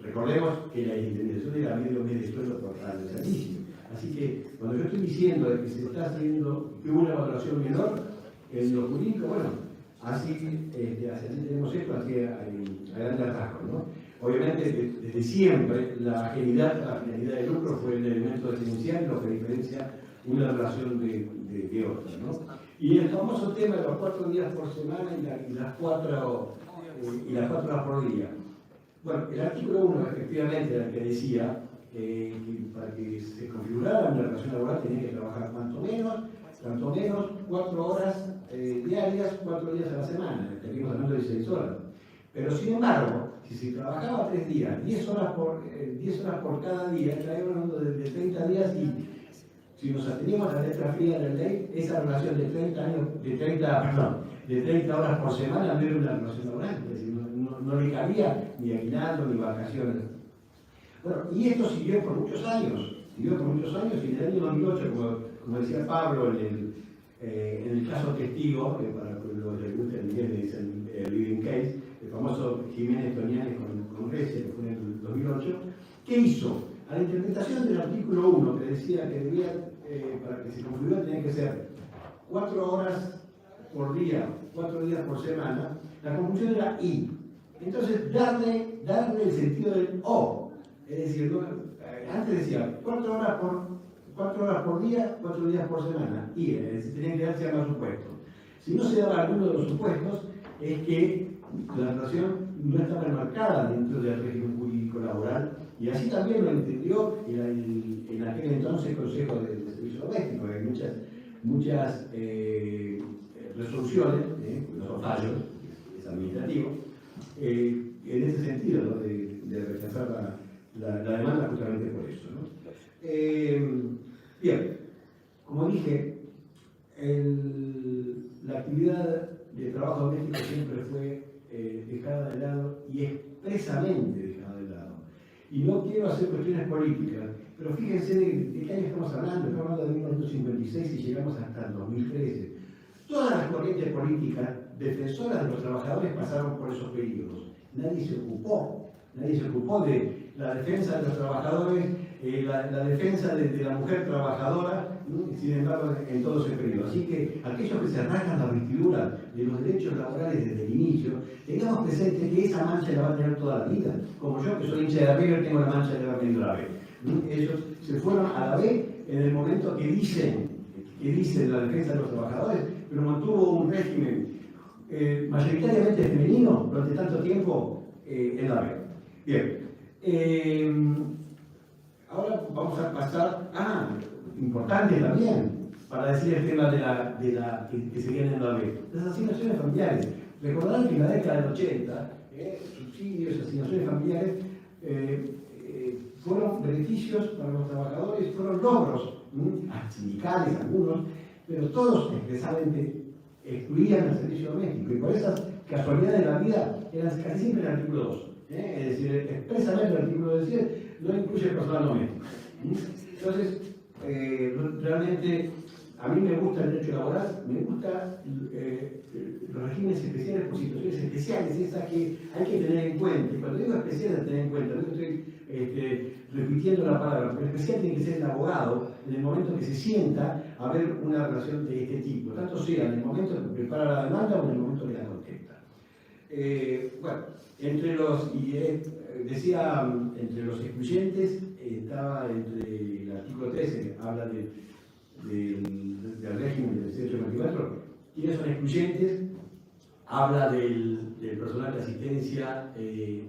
[SPEAKER 3] recordemos que la indemnización era medio mes de sueldo por cada servicio. Así que cuando yo estoy diciendo de que se está haciendo una valoración menor en lo jurídico, bueno, así tenemos esto, así a grandes rasgos, ¿no? Obviamente, desde siempre, la finalidad de lucro fue el elemento esencial, lo que diferencia una relación de otra, ¿no? Y el famoso tema de los 4 días por semana y las 4 horas por día. Bueno, el artículo 1 efectivamente era el que decía que para que se configurara una relación laboral tenía que trabajar tanto menos 4 horas diarias, 4 días a la semana, estaríamos hablando de 16 horas. Pero sin embargo, si se trabajaba 3 días, 10 horas por cada día, estaríamos hablando de 30 días y si nos atenemos a la letra fría de la ley, esa relación de 30 horas por semana no era una relación laboral, es decir, no le cabía ni aguinaldo ni vacaciones. Bueno, y esto siguió por muchos años, y en el año 2008, como decía Pablo en el caso testigo, para los que les gusta el inglés le dicen living case, el famoso Jiménez Toñanes con Grecia, que fue en el 2008, ¿qué hizo? A la interpretación del artículo 1, que decía que debía, para que se configurara, tenía que ser 4 horas por día, 4 días por semana, la conclusión era I. Entonces, darle el sentido del O. Es decir, antes decía 4 horas por día, 4 días por semana. Y es decir, tenían que darse ambos supuestos. Si no se daba alguno de los supuestos, es que la relación no estaba enmarcada dentro del régimen jurídico laboral, y así también lo entendió en aquel entonces Consejo de Servicio Doméstico. Hay muchas resoluciones, no son fallos, es administrativo, en ese sentido, ¿no? de rechazar la demanda justamente por eso, ¿no? Bien, como dije, la actividad de trabajo doméstico siempre fue dejada de lado y expresamente dejada de lado. Y no quiero hacer cuestiones políticas, pero fíjense de qué año estamos hablando. Estamos hablando de 1956 y llegamos hasta el 2013. Todas las corrientes políticas defensoras de los trabajadores pasaron por esos periodos. Nadie se ocupó de la defensa de los trabajadores, la defensa de la mujer trabajadora, ¿no? Sin embargo, en todo ese periodo. Así que aquellos que se rasgan la vestidura de los derechos laborales desde el inicio, tengamos presente que esa mancha la va a tener toda la vida. Como yo, que soy hincha de la River, tengo la mancha de la B. Ellos se fueron a la B en el momento que dicen la defensa de los trabajadores, pero mantuvo un régimen mayoritariamente femenino durante tanto tiempo en la B. Bien. Ahora vamos a pasar importante también, para decir el tema que se viene en la B, las asignaciones familiares. Recordarán que en la década del 80, subsidios, asignaciones familiares,
[SPEAKER 2] fueron beneficios para los trabajadores, fueron logros sindicales algunos, pero todos expresamente excluían el servicio doméstico, y por esas casualidades de la vida eran casi siempre el artículo 2. Es decir, expresamente el artículo 2 no incluye el personal doméstico. Entonces, realmente a mí me gusta el derecho laboral, me gusta los regímenes especiales por situaciones especiales, esas que hay que tener en cuenta. Y cuando digo especiales, hay que tener en cuenta, no estoy repitiendo la palabra, pero especial tiene que ser el abogado en el momento que se sienta a ver una relación de este tipo, tanto sea en el momento que prepara la demanda o en el momento que la contesta. Bueno, entre los, decía, entre los excluyentes estaba entre el artículo 13, habla del régimen del 1824, ¿quiénes son excluyentes? Habla del personal de asistencia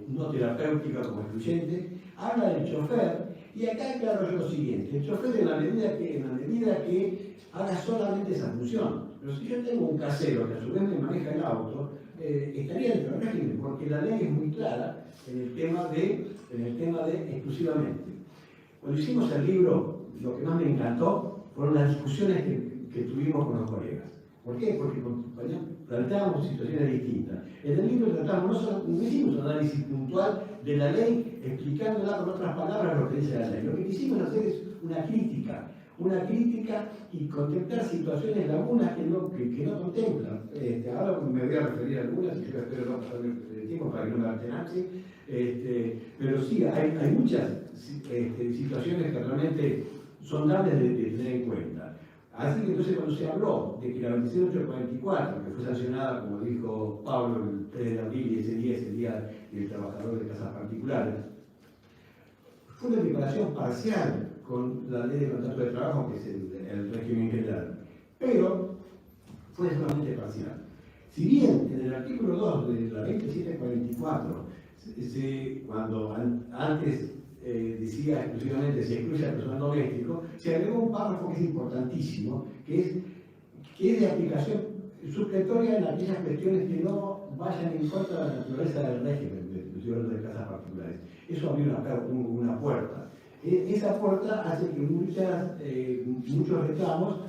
[SPEAKER 2] no terapéutica como excluyente, habla del chofer, y acá aclaro yo lo siguiente: el chofer en la medida que haga solamente esa función. Pero si yo tengo un casero que a su vez me maneja el auto, estaría dentro del régimen, porque la ley es muy clara en el tema de exclusivamente. Cuando hicimos el libro, lo que más me encantó fueron las discusiones que tuvimos con los colegas. ¿Por qué? Porque planteábamos situaciones distintas. En el libro no hicimos un análisis puntual de la ley, explicándola con otras palabras lo que dice la ley. Lo que quisimos hacer es una crítica y contemplar situaciones, lagunas que no contemplan. Ahora me voy a referir a algunas, y yo espero no pasar el tiempo para que no me atenazse, pero sí, hay muchas situaciones que realmente son dables de tener en cuenta. Así que entonces cuando se habló de que la 26844, que fue sancionada, como dijo Pablo, el 3 de abril, y ese día es el Día del Trabajador de Casas Particulares, fue una equiparación parcial con la ley de contrato de trabajo, que es el régimen general, pero fue solamente parcial. Si bien en el artículo 2 de la 2744, cuando antes decía exclusivamente se excluye al personal doméstico, se agregó un párrafo que es importantísimo, que es de aplicación supletoria en aquellas cuestiones que no vayan en contra de la naturaleza del régimen de casas particulares. Eso abrió una puerta. Esa puerta hace que muchos reclamos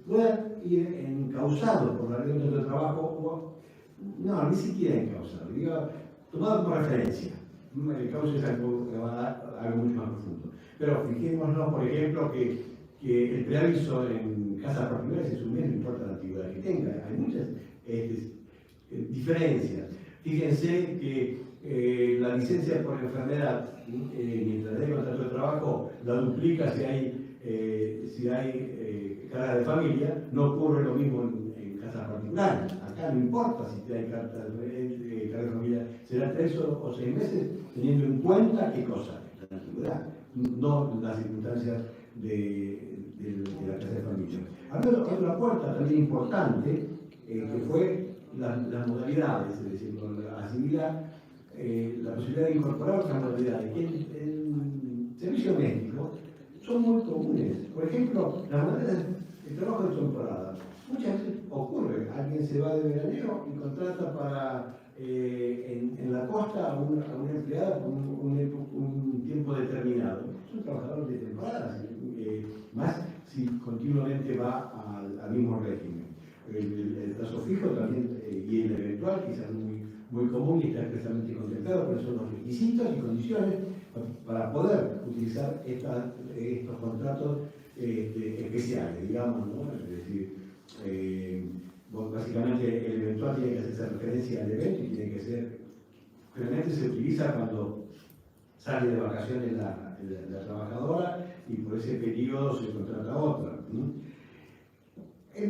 [SPEAKER 2] puedan ir encauzados por la ley de trabajo, no, ni siquiera encauzados, tomado como referencia. El cauce es algo mucho más profundo. Pero fijémonos, por ejemplo, que el preaviso en casas particulares es un mes, no importa la antigüedad que tenga. Hay muchas diferencias. Fíjense que la licencia por enfermedad, mientras la ley de contrato de trabajo la duplica si hay carga de familia, no ocurre lo mismo en casas particulares. Acá no importa si hay carga de familia, será 3 o 6 meses, teniendo en cuenta qué cosa, la antigüedad, no las circunstancias de la casa de familia. Había otra puerta también importante, que fue las modalidades, es decir, asimilar la posibilidad de incorporar otras modalidades que en servicio doméstico son muy comunes. Por ejemplo, las modalidades de trabajo de temporada. Muchas veces ocurre, alguien se va de veraneo y contrata en la costa a una empleada por un tiempo determinado. Es un trabajador de temporada, más si continuamente va al mismo régimen. El plazo fijo también, y el eventual, quizás muy común y está expresamente contemplado, pero son los requisitos y condiciones para poder utilizar estos contratos especiales, digamos, ¿no? Es decir, básicamente el eventual tiene que hacerse referencia al evento y tiene que ser, generalmente se utiliza cuando sale de vacaciones la trabajadora y por ese periodo se contrata a otra.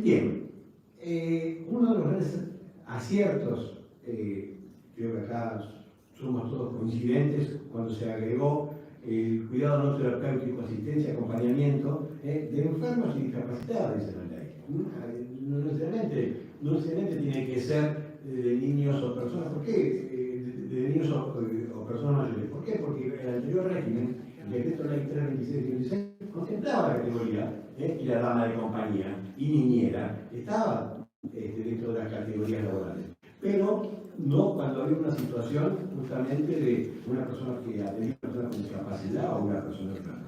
[SPEAKER 2] Bien, uno de los grandes aciertos, creo que acá somos todos coincidentes, cuando se agregó el cuidado no terapéutico, asistencia, acompañamiento de enfermos y discapacitados, dice la ley. No necesariamente tiene que ser de niños o personas. ¿Por qué? De niños o personas mayores. ¿Por qué? Porque el anterior régimen, el decreto de ley 326-2016, contemplaba la categoría y la dama de compañía y niñera estaba dentro de las categorías laborales. Pero no cuando había una situación justamente de una persona que atendía
[SPEAKER 3] persona con discapacidad o una persona enferma.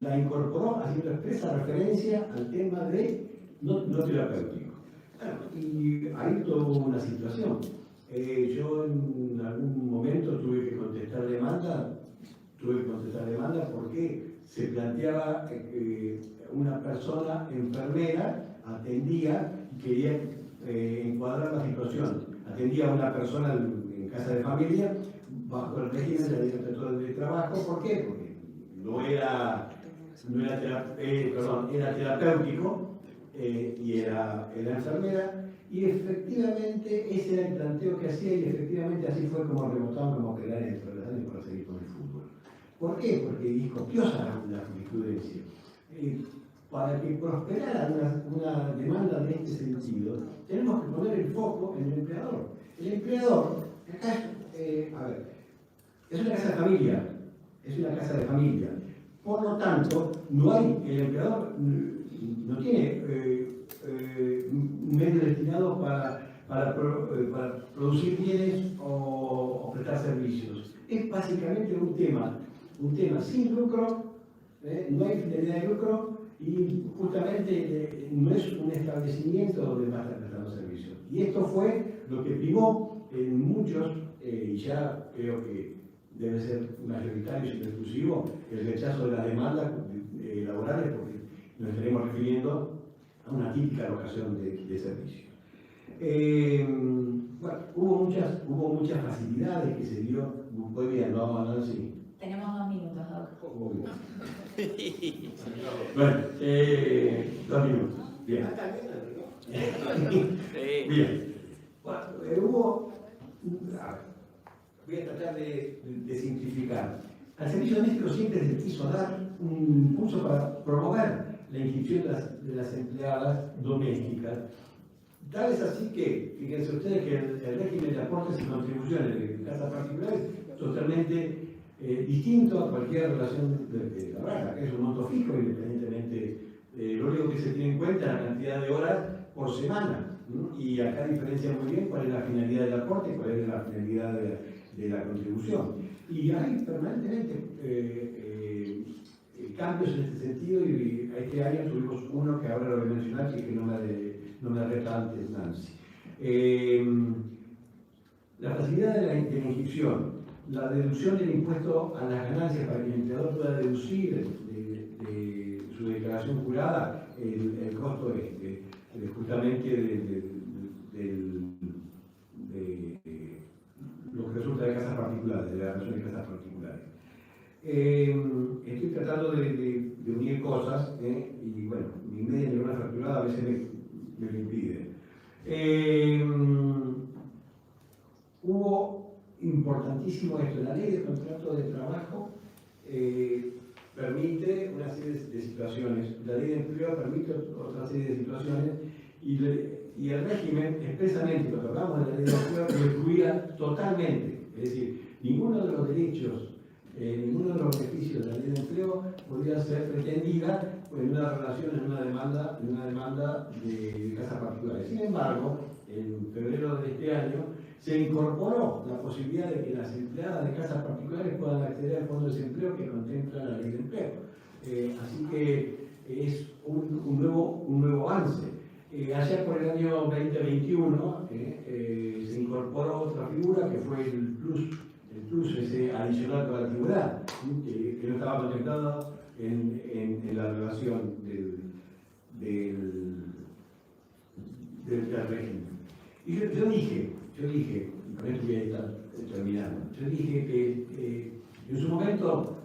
[SPEAKER 3] La incorporó haciendo expresa referencia al tema de no terapéutico. Bueno, y ahí tuvo una situación. Yo en algún momento tuve que contestar demanda porque se planteaba una persona enfermera atendía y quería encuadrar la situación. Atendía a una persona en casa de familia bajo el régimen de la Dirección de Trabajo. ¿Por qué? Porque era terapéutico y era enfermera. Y efectivamente ese era el planteo que hacía y efectivamente así fue como rebotamos como crear dentro de los años para seguir con el fútbol. ¿Por qué? Porque es copiosa la jurisprudencia. Para que prosperara una demanda de este sentido, tenemos que poner el foco en el empleador. El empleador, acá, es una casa de familia, Por lo tanto, el empleador no tiene medios destinados para producir bienes o prestar servicios. Es básicamente un tema sin lucro, no hay finalidad de lucro y justamente no es un establecimiento donde va a estar prestando servicios. Y esto fue lo que primó en muchos, y ya creo que debe ser mayoritario y exclusivo, el rechazo de las demandas laborales, porque nos estaremos refiriendo a una típica locación de servicios. Bueno, hubo muchas facilidades que se dio. Muy bien, lo vamos a hablar así.
[SPEAKER 1] Tenemos 2 minutos, Doc.
[SPEAKER 3] Bueno, 2 minutos. Bien. Bien. Bueno, voy a tratar de simplificar. Al servicio doméstico siempre se quiso dar un impulso para promover la inscripción de las empleadas domésticas. Tal es así que, fíjense ustedes que el régimen de aportes y contribuciones de casas particulares es totalmente distinto a cualquier relación laboral, que es un monto fijo, independientemente. Lo único que se tiene en cuenta es la cantidad de horas por semana, ¿no? Y acá diferencia muy bien cuál es la finalidad del aporte y cuál es la finalidad de la contribución. Y hay permanentemente cambios en este sentido, y este año tuvimos uno que ahora lo voy a mencionar, que no me reta antes Nancy. La facilidad de la inscripción, la deducción del impuesto a las ganancias para que el empleador pueda deducir de su declaración jurada el costo justamente de lo que resulta de casas particulares, de la relación de casas particulares. Estoy tratando de unir cosas, y bueno, mi media neurona fracturada a veces me lo impide. Hubo importantísimo esto, la ley de contrato de trabajo permite una serie de situaciones, la ley de empleo permite otra serie de situaciones, y el régimen expresamente, cuando hablamos de la ley de empleo, lo excluía totalmente, es decir, ninguno de los derechos, ninguno de los beneficios de la ley de empleo podía ser pretendida en una relación, en una demanda de casas particulares. Sin embargo, en febrero de este año se incorporó la posibilidad de que las empleadas de casas particulares puedan acceder al fondo de desempleo que contempla la ley de empleo. Así que es un nuevo avance. Allá por el año 2021 se incorporó otra figura que fue el plus ese adicional para la antigüedad, que no estaba contemplado en la relación del régimen. Y yo dije, y con esto voy a estar terminando, yo dije que en su momento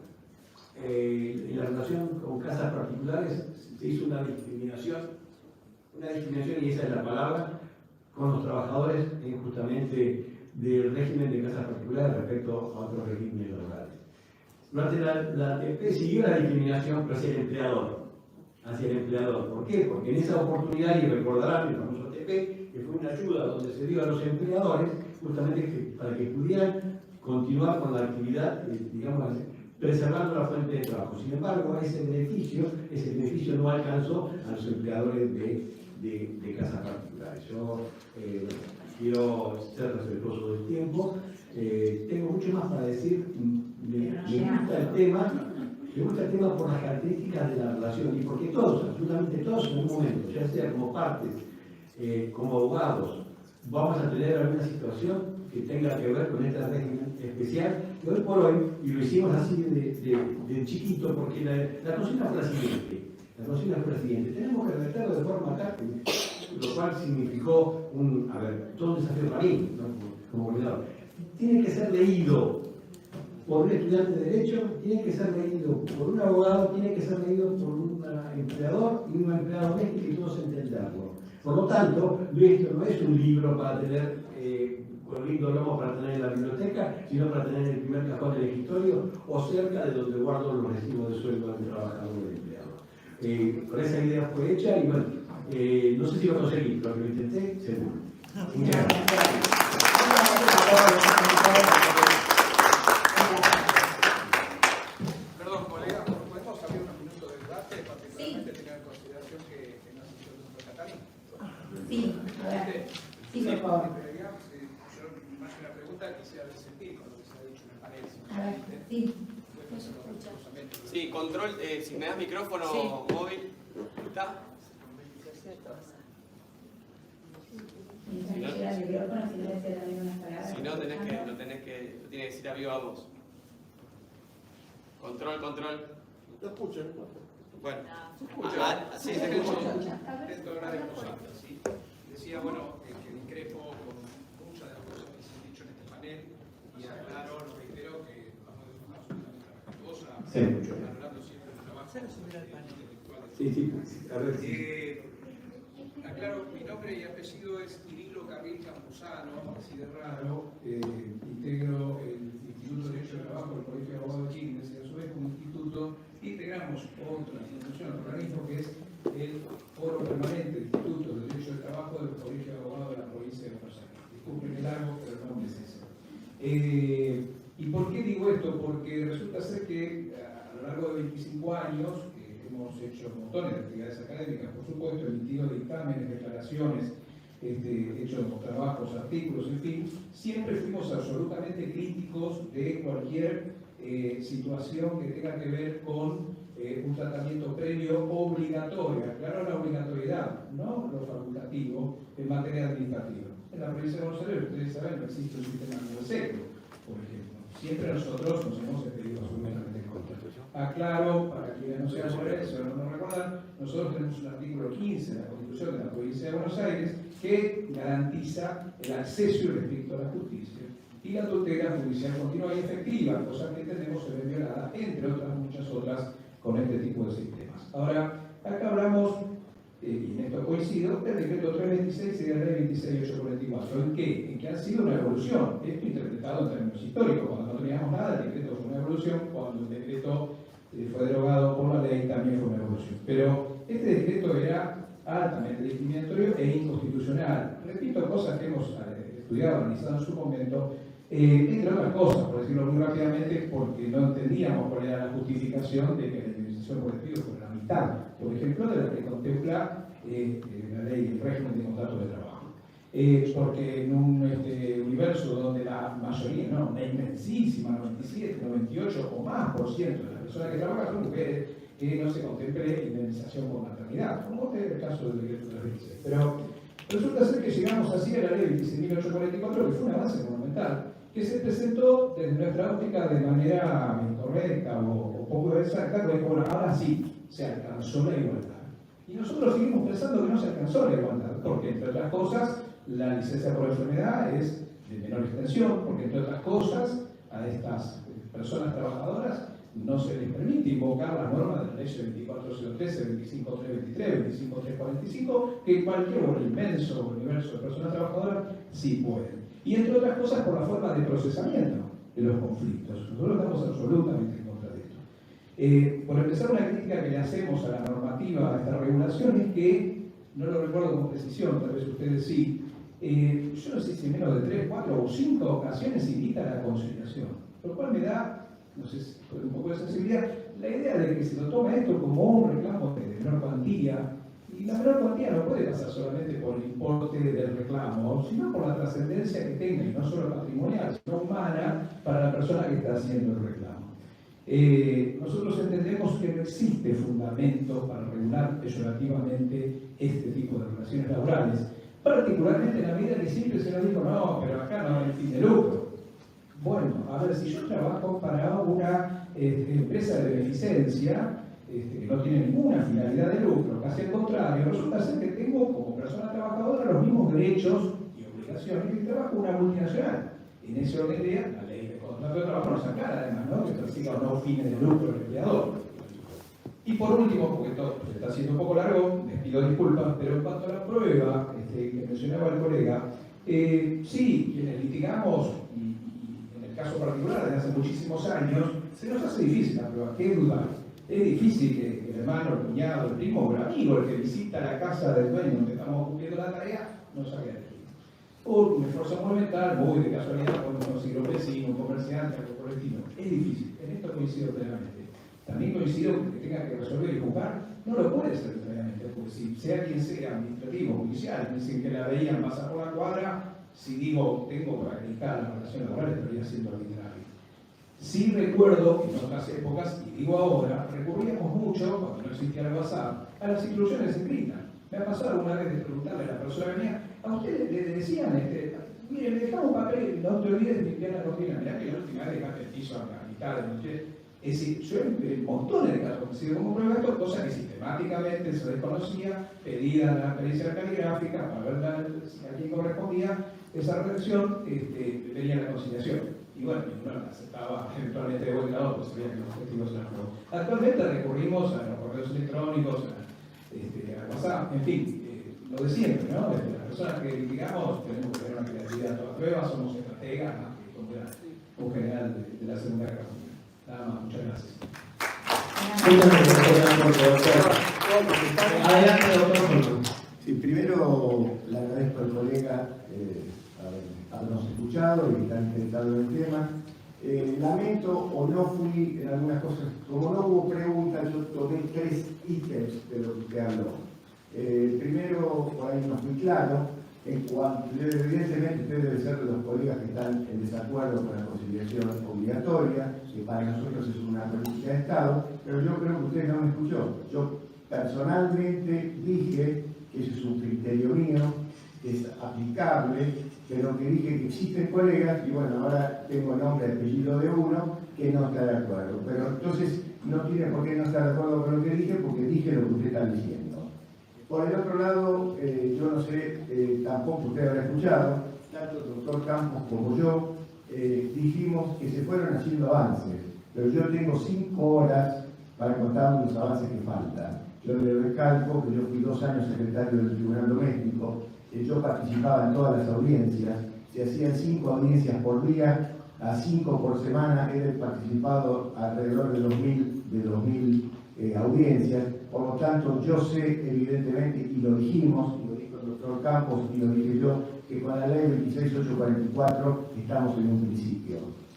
[SPEAKER 3] en la relación con casas particulares se hizo una discriminación, y esa es la palabra, con los trabajadores justamente del régimen de casas particulares respecto a otros regímenes laborales. Durante la ATP siguió la discriminación, pero hacia el empleador. ¿Por qué? Porque en esa oportunidad, y recordarán el famoso ATP, que fue una ayuda donde se dio a los empleadores justamente para que pudieran continuar con la actividad, digamos, preservando la fuente de trabajo. Sin embargo, ese beneficio no alcanzó a los empleadores de casas particulares. Yo quiero ser respetuoso del tiempo Tengo mucho más para decir. Me gusta el tema por las características de la relación y porque todos, absolutamente todos en algún momento, ya sea como partes, como abogados, vamos a tener alguna situación que tenga que ver con esta régimen especial. Y hoy por hoy, y lo hicimos así de chiquito, porque la consigna fue la siguiente. Tenemos que redactarlo de forma táctica, lo cual significó todo un desafío para mí, ¿no? como coordinador. Tiene que ser leído por un estudiante de Derecho, tiene que ser leído por un abogado, tiene que ser leído por un empleador y un empleado doméstico y todos entenderlo. Por lo tanto, esto no es un libro para tener con lindo lomo para tener en la biblioteca, sino para tener en el primer cajón del escritorio o cerca de donde guardo los recibos de sueldo del trabajador o del empleado. Con esa idea fue hecha y bueno, no sé si lo conseguí, pero que lo intenté, seguro. Muchas gracias.
[SPEAKER 5] Perdón, colega, ¿podemos abrir unos minutos de debate, particularmente teniendo en consideración que no se hizo el doctor Catalín?
[SPEAKER 1] Sí, ahora. Sí, por favor.
[SPEAKER 5] Yo, más que una pregunta, quisiera disentir con lo que se ha dicho en el panel.
[SPEAKER 1] A ver, sí.
[SPEAKER 6] Sí, control, si me das micrófono móvil, ¿está?
[SPEAKER 1] Mientras llega el micrófono, si no decía también unas palabras.
[SPEAKER 6] Si no, lo tiene que decir a viva voz. Control.
[SPEAKER 5] Lo escucho, ¿no?
[SPEAKER 6] Bueno,
[SPEAKER 5] Sí,
[SPEAKER 6] se escucha.
[SPEAKER 5] Intento hablar de cositas, sí. Decía, bueno, que discrepo con muchas de las cosas que se han dicho en este panel y aclaro, lo reitero, que vamos de forma absolutamente respetuosa, valorando siempre el trabajo intelectual.
[SPEAKER 3] A ver.
[SPEAKER 5] Aclaro, mi nombre y apellido es Irilo Carril Campuzano, así de raro. Integro el Instituto de Derecho de Trabajo del Colegio de Abogados de Chile, y a su vez como instituto integramos otra institución, otro organismo que es el Foro Permanente de Institutos de Derecho de Trabajo del Colegio de Abogados de la provincia de Buenos Aires. Disculpen el largo, pero el nombre es ese. ¿Y por qué digo esto? Porque resulta ser que a lo largo de 25 años hemos hecho montones de actividades académicas, por supuesto, emitido dictámenes, declaraciones, hecho trabajos, artículos, en fin, siempre fuimos absolutamente críticos de cualquier situación que tenga que ver con un tratamiento previo obligatorio, aclaro la obligatoriedad, no lo facultativo en materia administrativa. En la provincia de Buenos Aires, ustedes saben, no existe un sistema de seco, por ejemplo. Siempre nosotros nos hemos expedido absolutamente en contra. Aclaro, para quienes no sean mujeres o no recuerdan, nosotros tenemos un artículo 15 de la Constitución de la provincia de Buenos Aires que garantiza el acceso irrestricto a la justicia y la tutela judicial continua y efectiva, cosa que entendemos se ve violada, entre otras muchas otras, con este tipo de sistemas. Ahora, acá hablamos, y en esto coincido, del decreto 326 y de la ley 26844. ¿En qué? En que ha sido una evolución. Esto interpretado en términos históricos. Cuando no teníamos nada, el decreto fue una evolución. Cuando el decreto fue derogado por la ley, también fue una evolución. Pero este decreto era altamente discriminatorio e inconstitucional. Repito cosas que hemos estudiado, analizado en su momento, entre otras cosas, por decirlo muy rápidamente, porque no entendíamos cuál era la justificación de que la indemnización por despido fuera la mitad, por ejemplo, de la que contempla la ley del régimen de contrato de trabajo. Porque en un universo donde la mayoría, no, la inmensísima, 97, 98 o más por ciento de las personas que trabajan son mujeres, que no se contemple indemnización por maternidad, como es el caso del decreto 326. Pero resulta ser que llegamos así a la ley 26.844, que fue un avance monumental, que se presentó desde nuestra óptica de manera incorrecta o poco exacta, porque bueno, ahora sí se alcanzó la igualdad. Y nosotros seguimos pensando que no se alcanzó la igualdad, porque entre otras cosas la licencia por enfermedad es de menor extensión, porque entre otras cosas a estas personas trabajadoras no se les permite invocar las normas de la ley 24.013, 25.323, 25.345, que cualquier o el inmenso universo de personas trabajadoras sí pueden. Y entre otras cosas por la forma de procesamiento de los conflictos. Nosotros estamos absolutamente en contra de esto. Por empezar, una crítica que le hacemos a la normativa, a esta regulación, es que, no lo recuerdo con precisión, tal vez ustedes sí, yo no sé si en menos de 3, 4 o 5 ocasiones invita a la conciliación, lo cual me da, no sé si un poco de sensibilidad, la idea de que se lo toma esto como un reclamo de menor cuantía, y Y la menor cuantía no puede pasar solamente por el importe del reclamo, sino por la trascendencia que tenga, y no solo patrimonial, sino humana, para la persona que está haciendo el reclamo. Nosotros entendemos que no existe fundamento para regular peyorativamente este tipo de relaciones laborales, particularmente en la medida que siempre se nos dijo, no, pero acá no hay fin de lucro. Bueno, a ver, si yo trabajo para una empresa de beneficencia, que no tiene ninguna finalidad de lucro, casi al contrario, resulta ser que tengo como persona trabajadora los mismos derechos y obligaciones que trabajo en una multinacional. En ese orden de ideas, la ley de contrato de trabajo nos aclara además, ¿no?, que persiga o no fines de lucro el empleador. Y por último, porque esto se está haciendo un poco largo, les pido disculpas, pero en cuanto a la prueba que mencionaba el colega, sí, quienes litigamos, y en el caso particular desde hace muchísimos años, se nos hace difícil la prueba, qué duda. Es difícil que el hermano, el cuñado, el primo o el amigo, el que visita la casa del dueño donde estamos cumpliendo la tarea, no salga de aquí. Por un esfuerzo monumental, muy de casualidad, podemos conseguir un vecino, un comerciante, algo por el estilo. Es difícil, en esto coincido plenamente. También coincido que tenga que resolver y juzgar, no lo puede hacer plenamente, porque si sea quien sea, administrativo, judicial, dicen que la veían pasar por la cuadra, si digo tengo para criticar la relación laboral, estaría siendo arbitrario. Sí recuerdo que en otras épocas, y digo ahora, recurríamos mucho, cuando no existía el WhatsApp, a las instrucciones escritas. Me ha pasado una vez de preguntarle a la persona que venía, a usted le decían, mire, le dejamos papel, no te olvides de limpiar la cocina, mirá que la última vez dejaste el piso a la mitad de noche. Es decir, yo en montones de casos conocido como prueba de esto, cosa que sistemáticamente se desconocía, pedida la pericia caligráfica para ver a quién correspondía esa redacción, venía la conciliación. Y bueno, uno aceptaba eventualmente de buen grado, pues sabía que los objetivos eran nuevos. Actualmente recurrimos a los correos electrónicos, a WhatsApp, en fin, lo de siempre, ¿no? Desde las personas que litigamos tenemos que tener una creatividad a toda prueba, somos estrategas, más que como era un general de la Segunda Guerra Mundial. Nada más, muchas gracias.
[SPEAKER 3] Adelante, doctor.
[SPEAKER 2] Sí, primero le agradezco al colega habernos escuchado y estar interesado en el tema. Lamento o no fui en algunas cosas, como no hubo preguntas, yo tomé 3 ítems de lo que usted habló. Primero, por ahí no fui claro, en cuanto, evidentemente usted debe ser de los colegas que están en desacuerdo con la conciliación obligatoria, que para nosotros es una política de Estado, pero yo creo que usted no me escuchó. Yo personalmente dije que eso es un criterio mío, que es aplicable, pero que dije que existen colegas, y bueno, ahora tengo el nombre y apellido de uno que no está de acuerdo. Pero entonces no tiene por qué no estar de acuerdo con lo que dije, porque dije lo que usted está diciendo. Por el otro lado, yo no sé, tampoco usted habrá escuchado, tanto el doctor Campos como yo, dijimos que se fueron haciendo avances, pero yo tengo 5 horas para contar los avances que faltan. Yo le recalco que yo fui 2 años secretario del Tribunal Doméstico, yo participaba en todas las audiencias, se hacían 5 audiencias por día, a 5 por semana, he participado alrededor de 2000 audiencias, por lo tanto yo sé evidentemente, y lo dijimos, y lo dijo el doctor Campos, y lo dije yo, que con la ley 26844 estamos en un principio,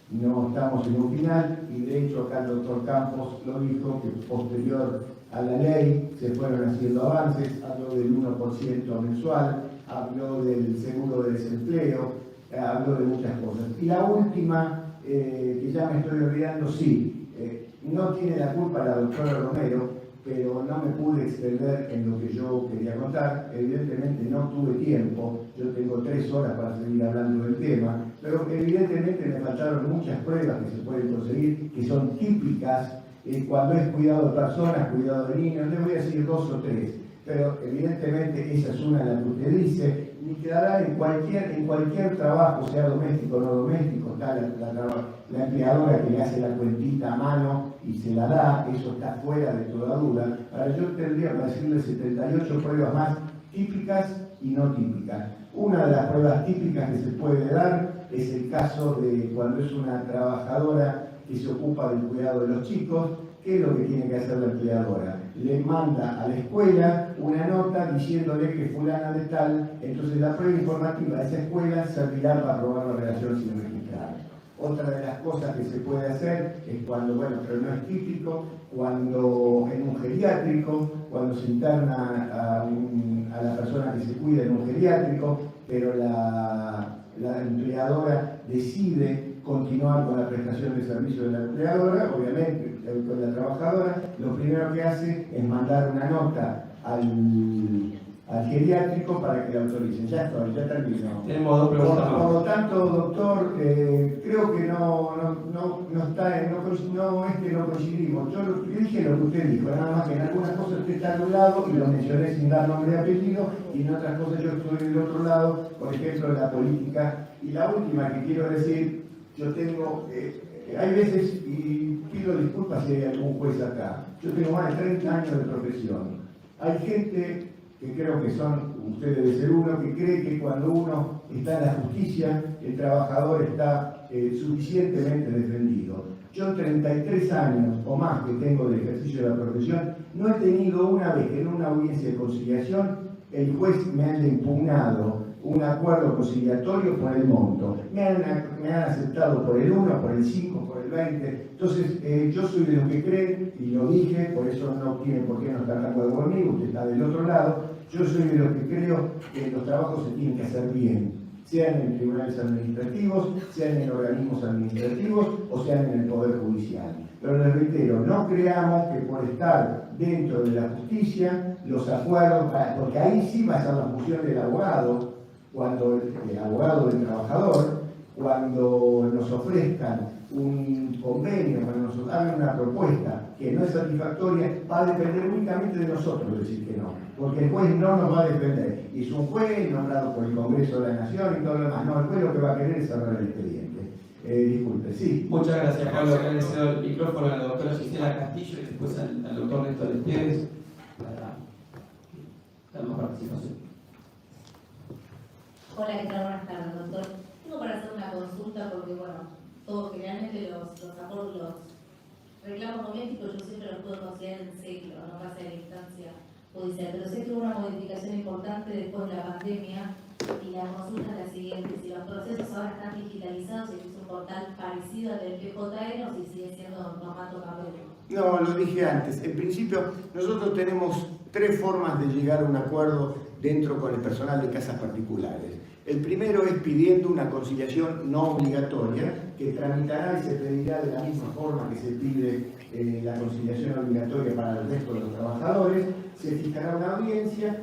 [SPEAKER 2] no estamos en un final, y de hecho acá el doctor Campos lo dijo, que posterior a la ley se fueron haciendo avances, habló del 1% mensual, habló del seguro de desempleo, habló de muchas cosas. Y la última, que ya me estoy olvidando, sí, no tiene la culpa la doctora Romero, pero no me pude extender en lo que yo quería contar. Evidentemente no tuve tiempo, yo tengo 3 horas para seguir hablando del tema, pero evidentemente me faltaron muchas pruebas que se pueden conseguir, que son típicas cuando es cuidado de personas, cuidado de niños. Le voy a decir 2 o 3, pero evidentemente esa es una de las que usted dice, ni quedará en cualquier trabajo, sea doméstico o no doméstico, está la empleadora que le hace la cuentita a mano y se la da, eso está fuera de toda duda. Ahora yo tendría para decirle 78 pruebas más típicas y no típicas. Una de las pruebas típicas que se puede dar es el caso de cuando es una trabajadora que se ocupa del cuidado de los chicos. ¿Qué es lo que tiene que hacer la empleadora? Le manda a la escuela una nota diciéndole que fulana de tal, entonces la prueba informativa de esa escuela servirá para probar la relación sin registrar. Otra de las cosas que se puede hacer es cuando, bueno, pero no es típico, cuando en un geriátrico, cuando se interna a la persona que se cuida en un geriátrico, pero la empleadora decide continuar con la prestación de servicio de la empleadora, obviamente con la trabajadora, lo primero que hace es mandar una nota al geriátrico para que la autoricen. Ya estoy, ya termino.
[SPEAKER 7] Tenemos dos preguntas más.
[SPEAKER 2] Por lo tanto, doctor, creo que no es que no coincidimos. Yo dije lo que usted dijo, nada más que en algunas cosas usted está de un lado y lo mencioné sin dar nombre y apellido, y en otras cosas yo estoy del otro lado, por ejemplo, en la política. Y la última que quiero decir, yo tengo, hay veces, y pido disculpas si hay algún juez acá, yo tengo más de 30 años de profesión. Hay gente que creo que son, usted debe ser uno, que cree que cuando uno está en la justicia, el trabajador está suficientemente defendido. Yo en 33 años o más que tengo de ejercicio de la profesión, no he tenido una vez que en una audiencia de conciliación el juez me haya impugnado un acuerdo conciliatorio por el monto. Me han aceptado por el 1, por el 5, por el 20. Entonces, yo soy de los que creen, y lo dije, por eso no tiene por qué no estar de acuerdo conmigo, usted está del otro lado. Yo soy de los que creo que los trabajos se tienen que hacer bien, sean en tribunales administrativos, sean en organismos administrativos o sean en el Poder Judicial. Pero les reitero, no creamos que por estar dentro de la justicia, los acuerdos, porque ahí sí va a ser la función del abogado, cuando el abogado del trabajador, cuando nos ofrezcan un convenio, cuando nos hagan una propuesta que no es satisfactoria, va a depender únicamente de nosotros decir que no, porque el juez no nos va a defender. Y es un juez nombrado por el Congreso de la Nación y todo lo demás. No, el juez lo que va a querer es cerrar el expediente. Disculpe, sí.
[SPEAKER 7] Muchas gracias, Pablo. Le cedo el micrófono a la doctora Gisela Castillo y después al doctor Néstor Esteves para dar más participación.
[SPEAKER 8] Hola, ¿qué tal? Buenas tardes, doctor. Tengo para hacer una consulta porque, bueno, todos generalmente los reclamos domésticos yo siempre los puedo considerar en serio, no pasa de la instancia judicial. Pero sé que hubo una modificación importante después de la pandemia y la consulta es la siguiente: si los procesos ahora están digitalizados, si es un portal parecido al del PJN o si sigue siendo formato papel.
[SPEAKER 2] No, lo dije antes. En principio, nosotros tenemos 3 formas de llegar a un acuerdo dentro con el personal de casas particulares. El primero es pidiendo una conciliación no obligatoria, que tramitará y se pedirá de la misma forma que se pide la conciliación obligatoria para el resto de los trabajadores. Se fijará una audiencia,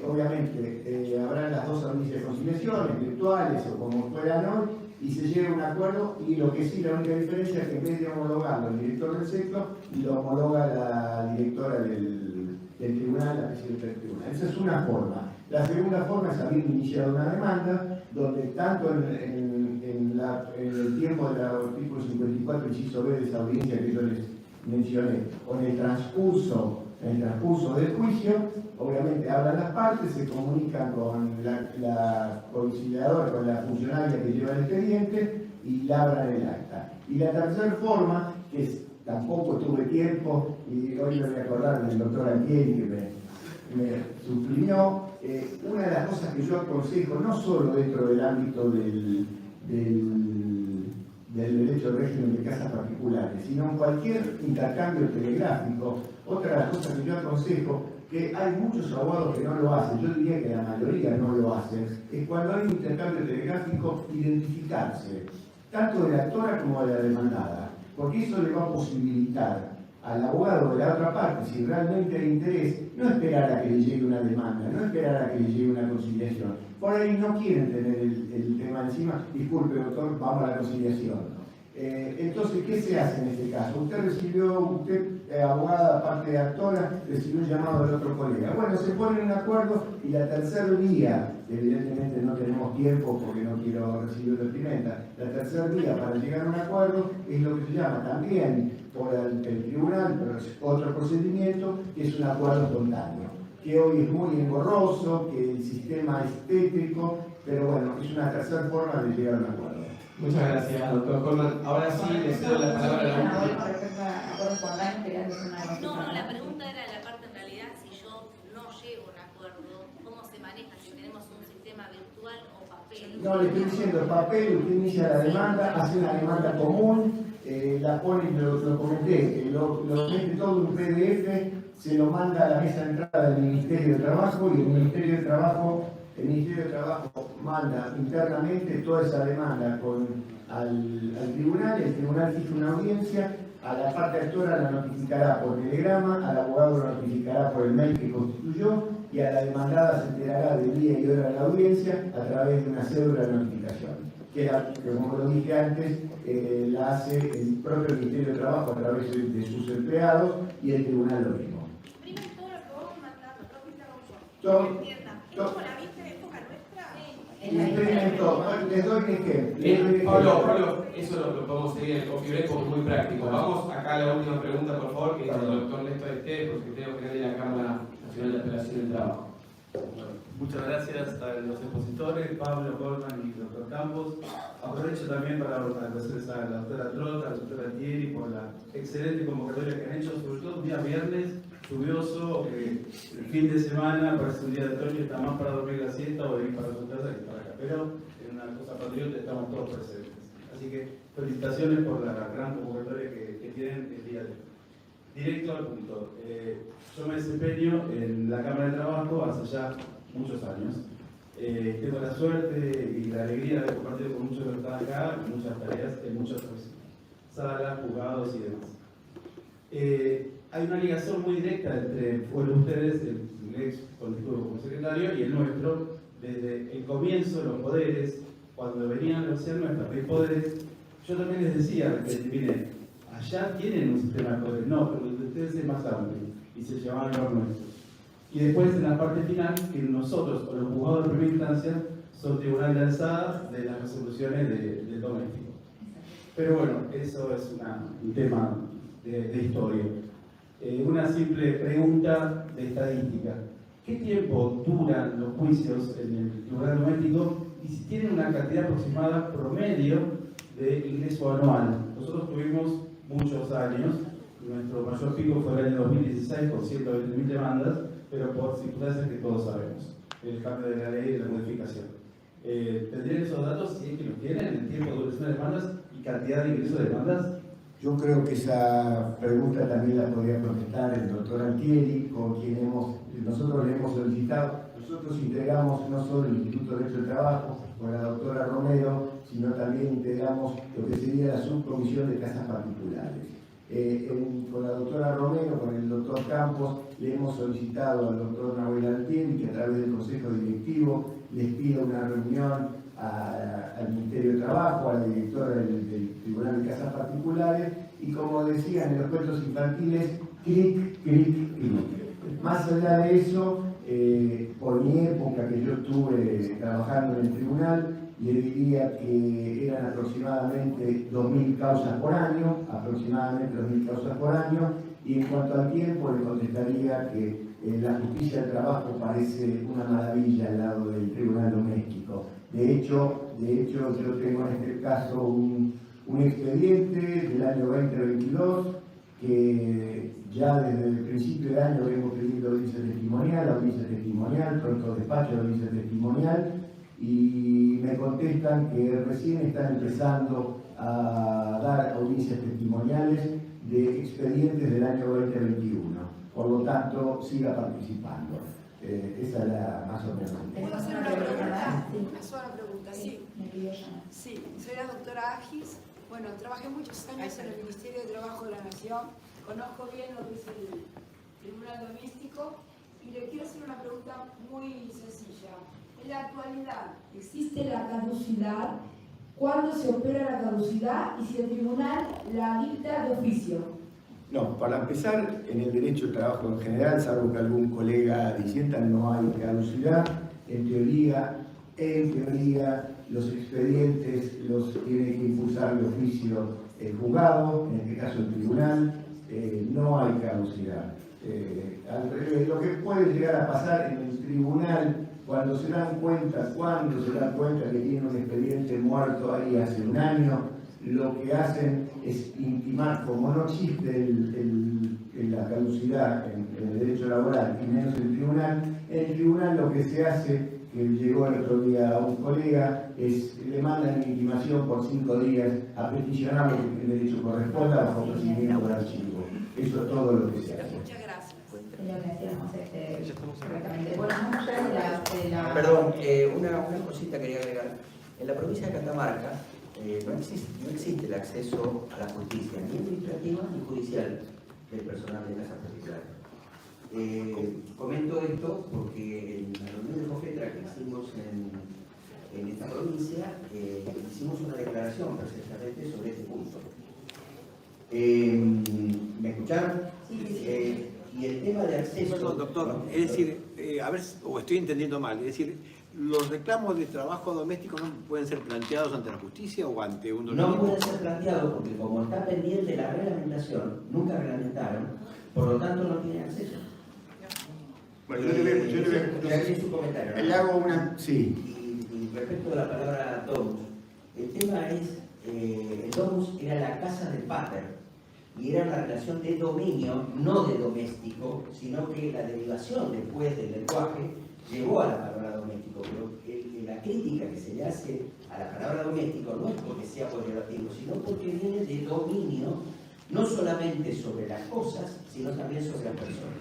[SPEAKER 2] obviamente habrán las 2 audiencias de conciliación, virtuales o como fueran hoy, y se llega a un acuerdo. Y lo que sí, la única diferencia es que en vez de homologarlo el director del sexto, lo homologa la directora del tribunal, la presidenta del tribunal. Esa es una forma. La segunda forma es haber iniciado una demanda, donde tanto en el tiempo del artículo 54, inciso B de esa audiencia que yo les mencioné, o en el transcurso del juicio, obviamente hablan las partes, se comunican con la conciliadora, con la funcionaria que lleva el expediente y labran el acta. Y la tercera forma, que tampoco tuve tiempo, y hoy me voy a acordar del doctor Antieri que me suprimió, una de las cosas que yo aconsejo, no solo dentro del ámbito del derecho de régimen de casas particulares, sino en cualquier intercambio telegráfico. Otra de las cosas que yo aconsejo, que hay muchos abogados que no lo hacen, yo diría que la mayoría no lo hacen, es cuando hay un intercambio telegráfico identificarse, tanto de la actora como de la demandada, porque eso le va a posibilitar al abogado de la otra parte, si realmente hay interés, no esperar a que le llegue una demanda, no esperar a que le llegue una conciliación. Por ahí no quieren tener el tema encima. Disculpe, doctor, vamos a la conciliación. Entonces, ¿qué se hace en este caso? Usted, abogada, aparte de actora, recibió un llamado del otro colega. Bueno, se pone en un acuerdo y la tercera vía, evidentemente no tenemos tiempo porque no quiero recibir vestimenta, la tercera vía para llegar a un acuerdo es lo que se llama también por el tribunal, pero es otro procedimiento, que es un acuerdo espontáneo, que hoy es muy engorroso, que el sistema es tétrico, pero bueno, es una tercera forma de llegar a un acuerdo.
[SPEAKER 7] Muchas gracias, doctor Colman. Ahora sí, le cedo la palabra a la última.
[SPEAKER 8] No, la pregunta era la parte en realidad, si yo no llego a un acuerdo, ¿cómo se maneja? Si tenemos un sistema sistema virtual o papel?
[SPEAKER 2] No, le estoy diciendo papel, usted inicia la demanda, hace una demanda común, la pone, lo comenté, lo mete todo en un PDF, se lo manda a la mesa de entrada del Ministerio de Trabajo y el Ministerio de Trabajo manda internamente toda esa demanda al tribunal, el tribunal fija una audiencia, a la parte actora la notificará por telegrama, al abogado lo notificará por el mail que constituyó y a la demandada se enterará del día y hora de la audiencia a través de una cédula de notificación, que como lo dije antes, la hace el propio Ministerio de Trabajo a través de sus empleados y el tribunal lo mismo.
[SPEAKER 9] Primero todo lo que vos mandás, lo que
[SPEAKER 2] Todo-
[SPEAKER 9] te entiendan. ¿Es como la viste de época nuestra?
[SPEAKER 2] Imprimen todo. Les doy un ejemplo.
[SPEAKER 7] Pablo, eso lo podemos seguir en el coffee break porque es muy práctico. Vamos acá a la última pregunta, por favor, que es del doctor Néstor Esteves, secretario general de la Cámara Nacional de Apelación del Trabajo.
[SPEAKER 10] Bueno, muchas gracias a los expositores, Pablo, Goldman y el doctor Campos. Aprovecho también para agradecerles a la doctora Trota, a la doctora Altieri por la excelente convocatoria que han hecho, sobre todo un día viernes lluvioso, el fin de semana parece un día de otoño, está más para dormir la siesta o venir para su casa que para acá, pero en una cosa patriota estamos todos presentes. Así que felicitaciones por la gran convocatoria que tienen el día de hoy. Directo al punto. Yo me desempeño en la Cámara de Trabajo hace ya muchos años. Tengo la suerte y la alegría de haber compartido con muchos de los que están acá, muchas tareas, en muchas salas, juzgados y demás. Hay una ligación muy directa entre ustedes, el ex constituido como secretario, y el nuestro, desde el comienzo, los poderes, cuando venían a negociar nuestros poderes. Yo también les decía, miren, allá tienen un sistema de poderes, no, pero el de ustedes es más amplio, y se llamaban los nuestros. Y después, en la parte final, que nosotros, o los juzgados de primera instancia, son tribunal de alzada de las resoluciones del doméstico. Pero bueno, eso es un tema de historia. Una simple pregunta de estadística. ¿Qué tiempo duran los juicios en el tribunal doméstico y si tienen una cantidad aproximada promedio de ingreso anual? Nosotros tuvimos muchos años, nuestro mayor pico fue el año 2016 con 120.000 demandas, pero por circunstancias que todos sabemos, el cambio de la ley y la modificación. ¿Tendrían esos datos, si es que los tienen, el tiempo de duración de demandas y cantidad de ingreso de demandas?
[SPEAKER 2] Yo creo que esa pregunta también la podría contestar el doctor Altieri, con quien nosotros le hemos solicitado. Nosotros integramos no solo el Instituto de Derecho del Trabajo con la doctora Romero, sino también integramos lo que sería la subcomisión de casas particulares. Con la doctora Romero, con el doctor Campos, le hemos solicitado al doctor Nahuel Altieri que a través del Consejo Directivo les pida una reunión al Ministerio de Trabajo, a la directora del Tribunal de Casas Particulares, y como decían en los cuentos infantiles, clic, clic, clic. Más allá de eso, por mi época que yo estuve trabajando en el tribunal, le diría que eran aproximadamente 2.000 causas por año, y en cuanto al tiempo le contestaría que la justicia del trabajo parece una maravilla al lado del tribunal doméstico. De hecho, yo tengo en este caso un expediente del año 2022 que ya desde el principio de año vengo pidiendo audiencia testimonial, pronto despacho de audiencia testimonial, y me contestan que recién están empezando a dar audiencias testimoniales de expedientes del año 2021. Por lo tanto, siga participando. Esa es la más o menos.
[SPEAKER 9] ¿Puedo hacer una pregunta? Una sola pregunta,
[SPEAKER 1] Sí,
[SPEAKER 9] sí.
[SPEAKER 1] me pidió llamar.
[SPEAKER 9] Sí, soy la doctora Agis. Bueno, trabajé muchos años en el Ministerio de Trabajo de la Nación. Conozco bien lo que es el Tribunal Doméstico y le quiero hacer una pregunta muy sencilla. En la actualidad, ¿existe la caducidad? ¿Cuándo se opera la caducidad? Y si el tribunal la dicta de oficio.
[SPEAKER 2] No, para empezar, en el derecho del trabajo en general, salvo que algún colega disienta, no hay caducidad. En teoría, los expedientes los tiene que impulsar de oficio el juzgado, en este caso el tribunal, no hay caducidad. Al revés, lo que puede llegar a pasar en el tribunal, cuando se dan cuenta que tiene un expediente muerto ahí hace un año, lo que hacen es intimar, como no existe la caducidad en el derecho laboral y menos en el tribunal lo que se hace que llegó el otro día a un colega, le mandan intimación por 5 días a peticionar lo que el derecho corresponda bajo procedimiento de archivo. Eso es todo lo que se hace.
[SPEAKER 9] Muchas gracias.
[SPEAKER 1] Es lo que hacíamos correctamente. Bueno, vamos ya de la...
[SPEAKER 11] Perdón, una cosita quería agregar. En la provincia de Catamarca no existe el acceso a la justicia, ni administrativa ni judicial, del personal de casas particulares. Comento esto porque en la reunión de COFETRA que hicimos en esta provincia, hicimos una declaración precisamente sobre este punto. ¿Me escucharon?
[SPEAKER 1] Sí.
[SPEAKER 11] Y el tema de acceso...
[SPEAKER 12] Perdón, doctor, es decir, a ver, o estoy entendiendo mal, es decir, ¿los reclamos de trabajo doméstico no pueden ser planteados ante la justicia o ante un
[SPEAKER 11] No pueden ser planteados porque como está pendiente la reglamentación, nunca reglamentaron, por lo tanto no tienen acceso.
[SPEAKER 2] Bueno, le hago una... Sí.
[SPEAKER 11] Y respecto a la palabra domus, el tema es, el domus era la casa del pater, y era una relación de dominio, no de doméstico, sino que la derivación después del lenguaje llevó a la palabra doméstico, pero la crítica que se le hace a la palabra doméstico no es porque sea peyorativo, sino porque viene de dominio, no solamente sobre las cosas, sino también sobre las personas.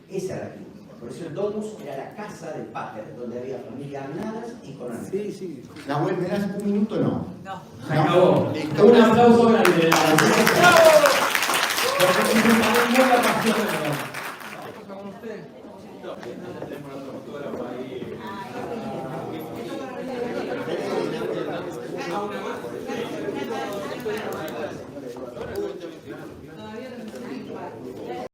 [SPEAKER 11] Esa es la crítica. Por eso el domus era la casa del pater, donde había familias anadas y con anadas.
[SPEAKER 12] Sí, sí.
[SPEAKER 2] Nahuel, ¿me das un minuto o no?
[SPEAKER 4] No.
[SPEAKER 7] Se acabó. Un aplauso grande. Porque se preparó muy apasionado.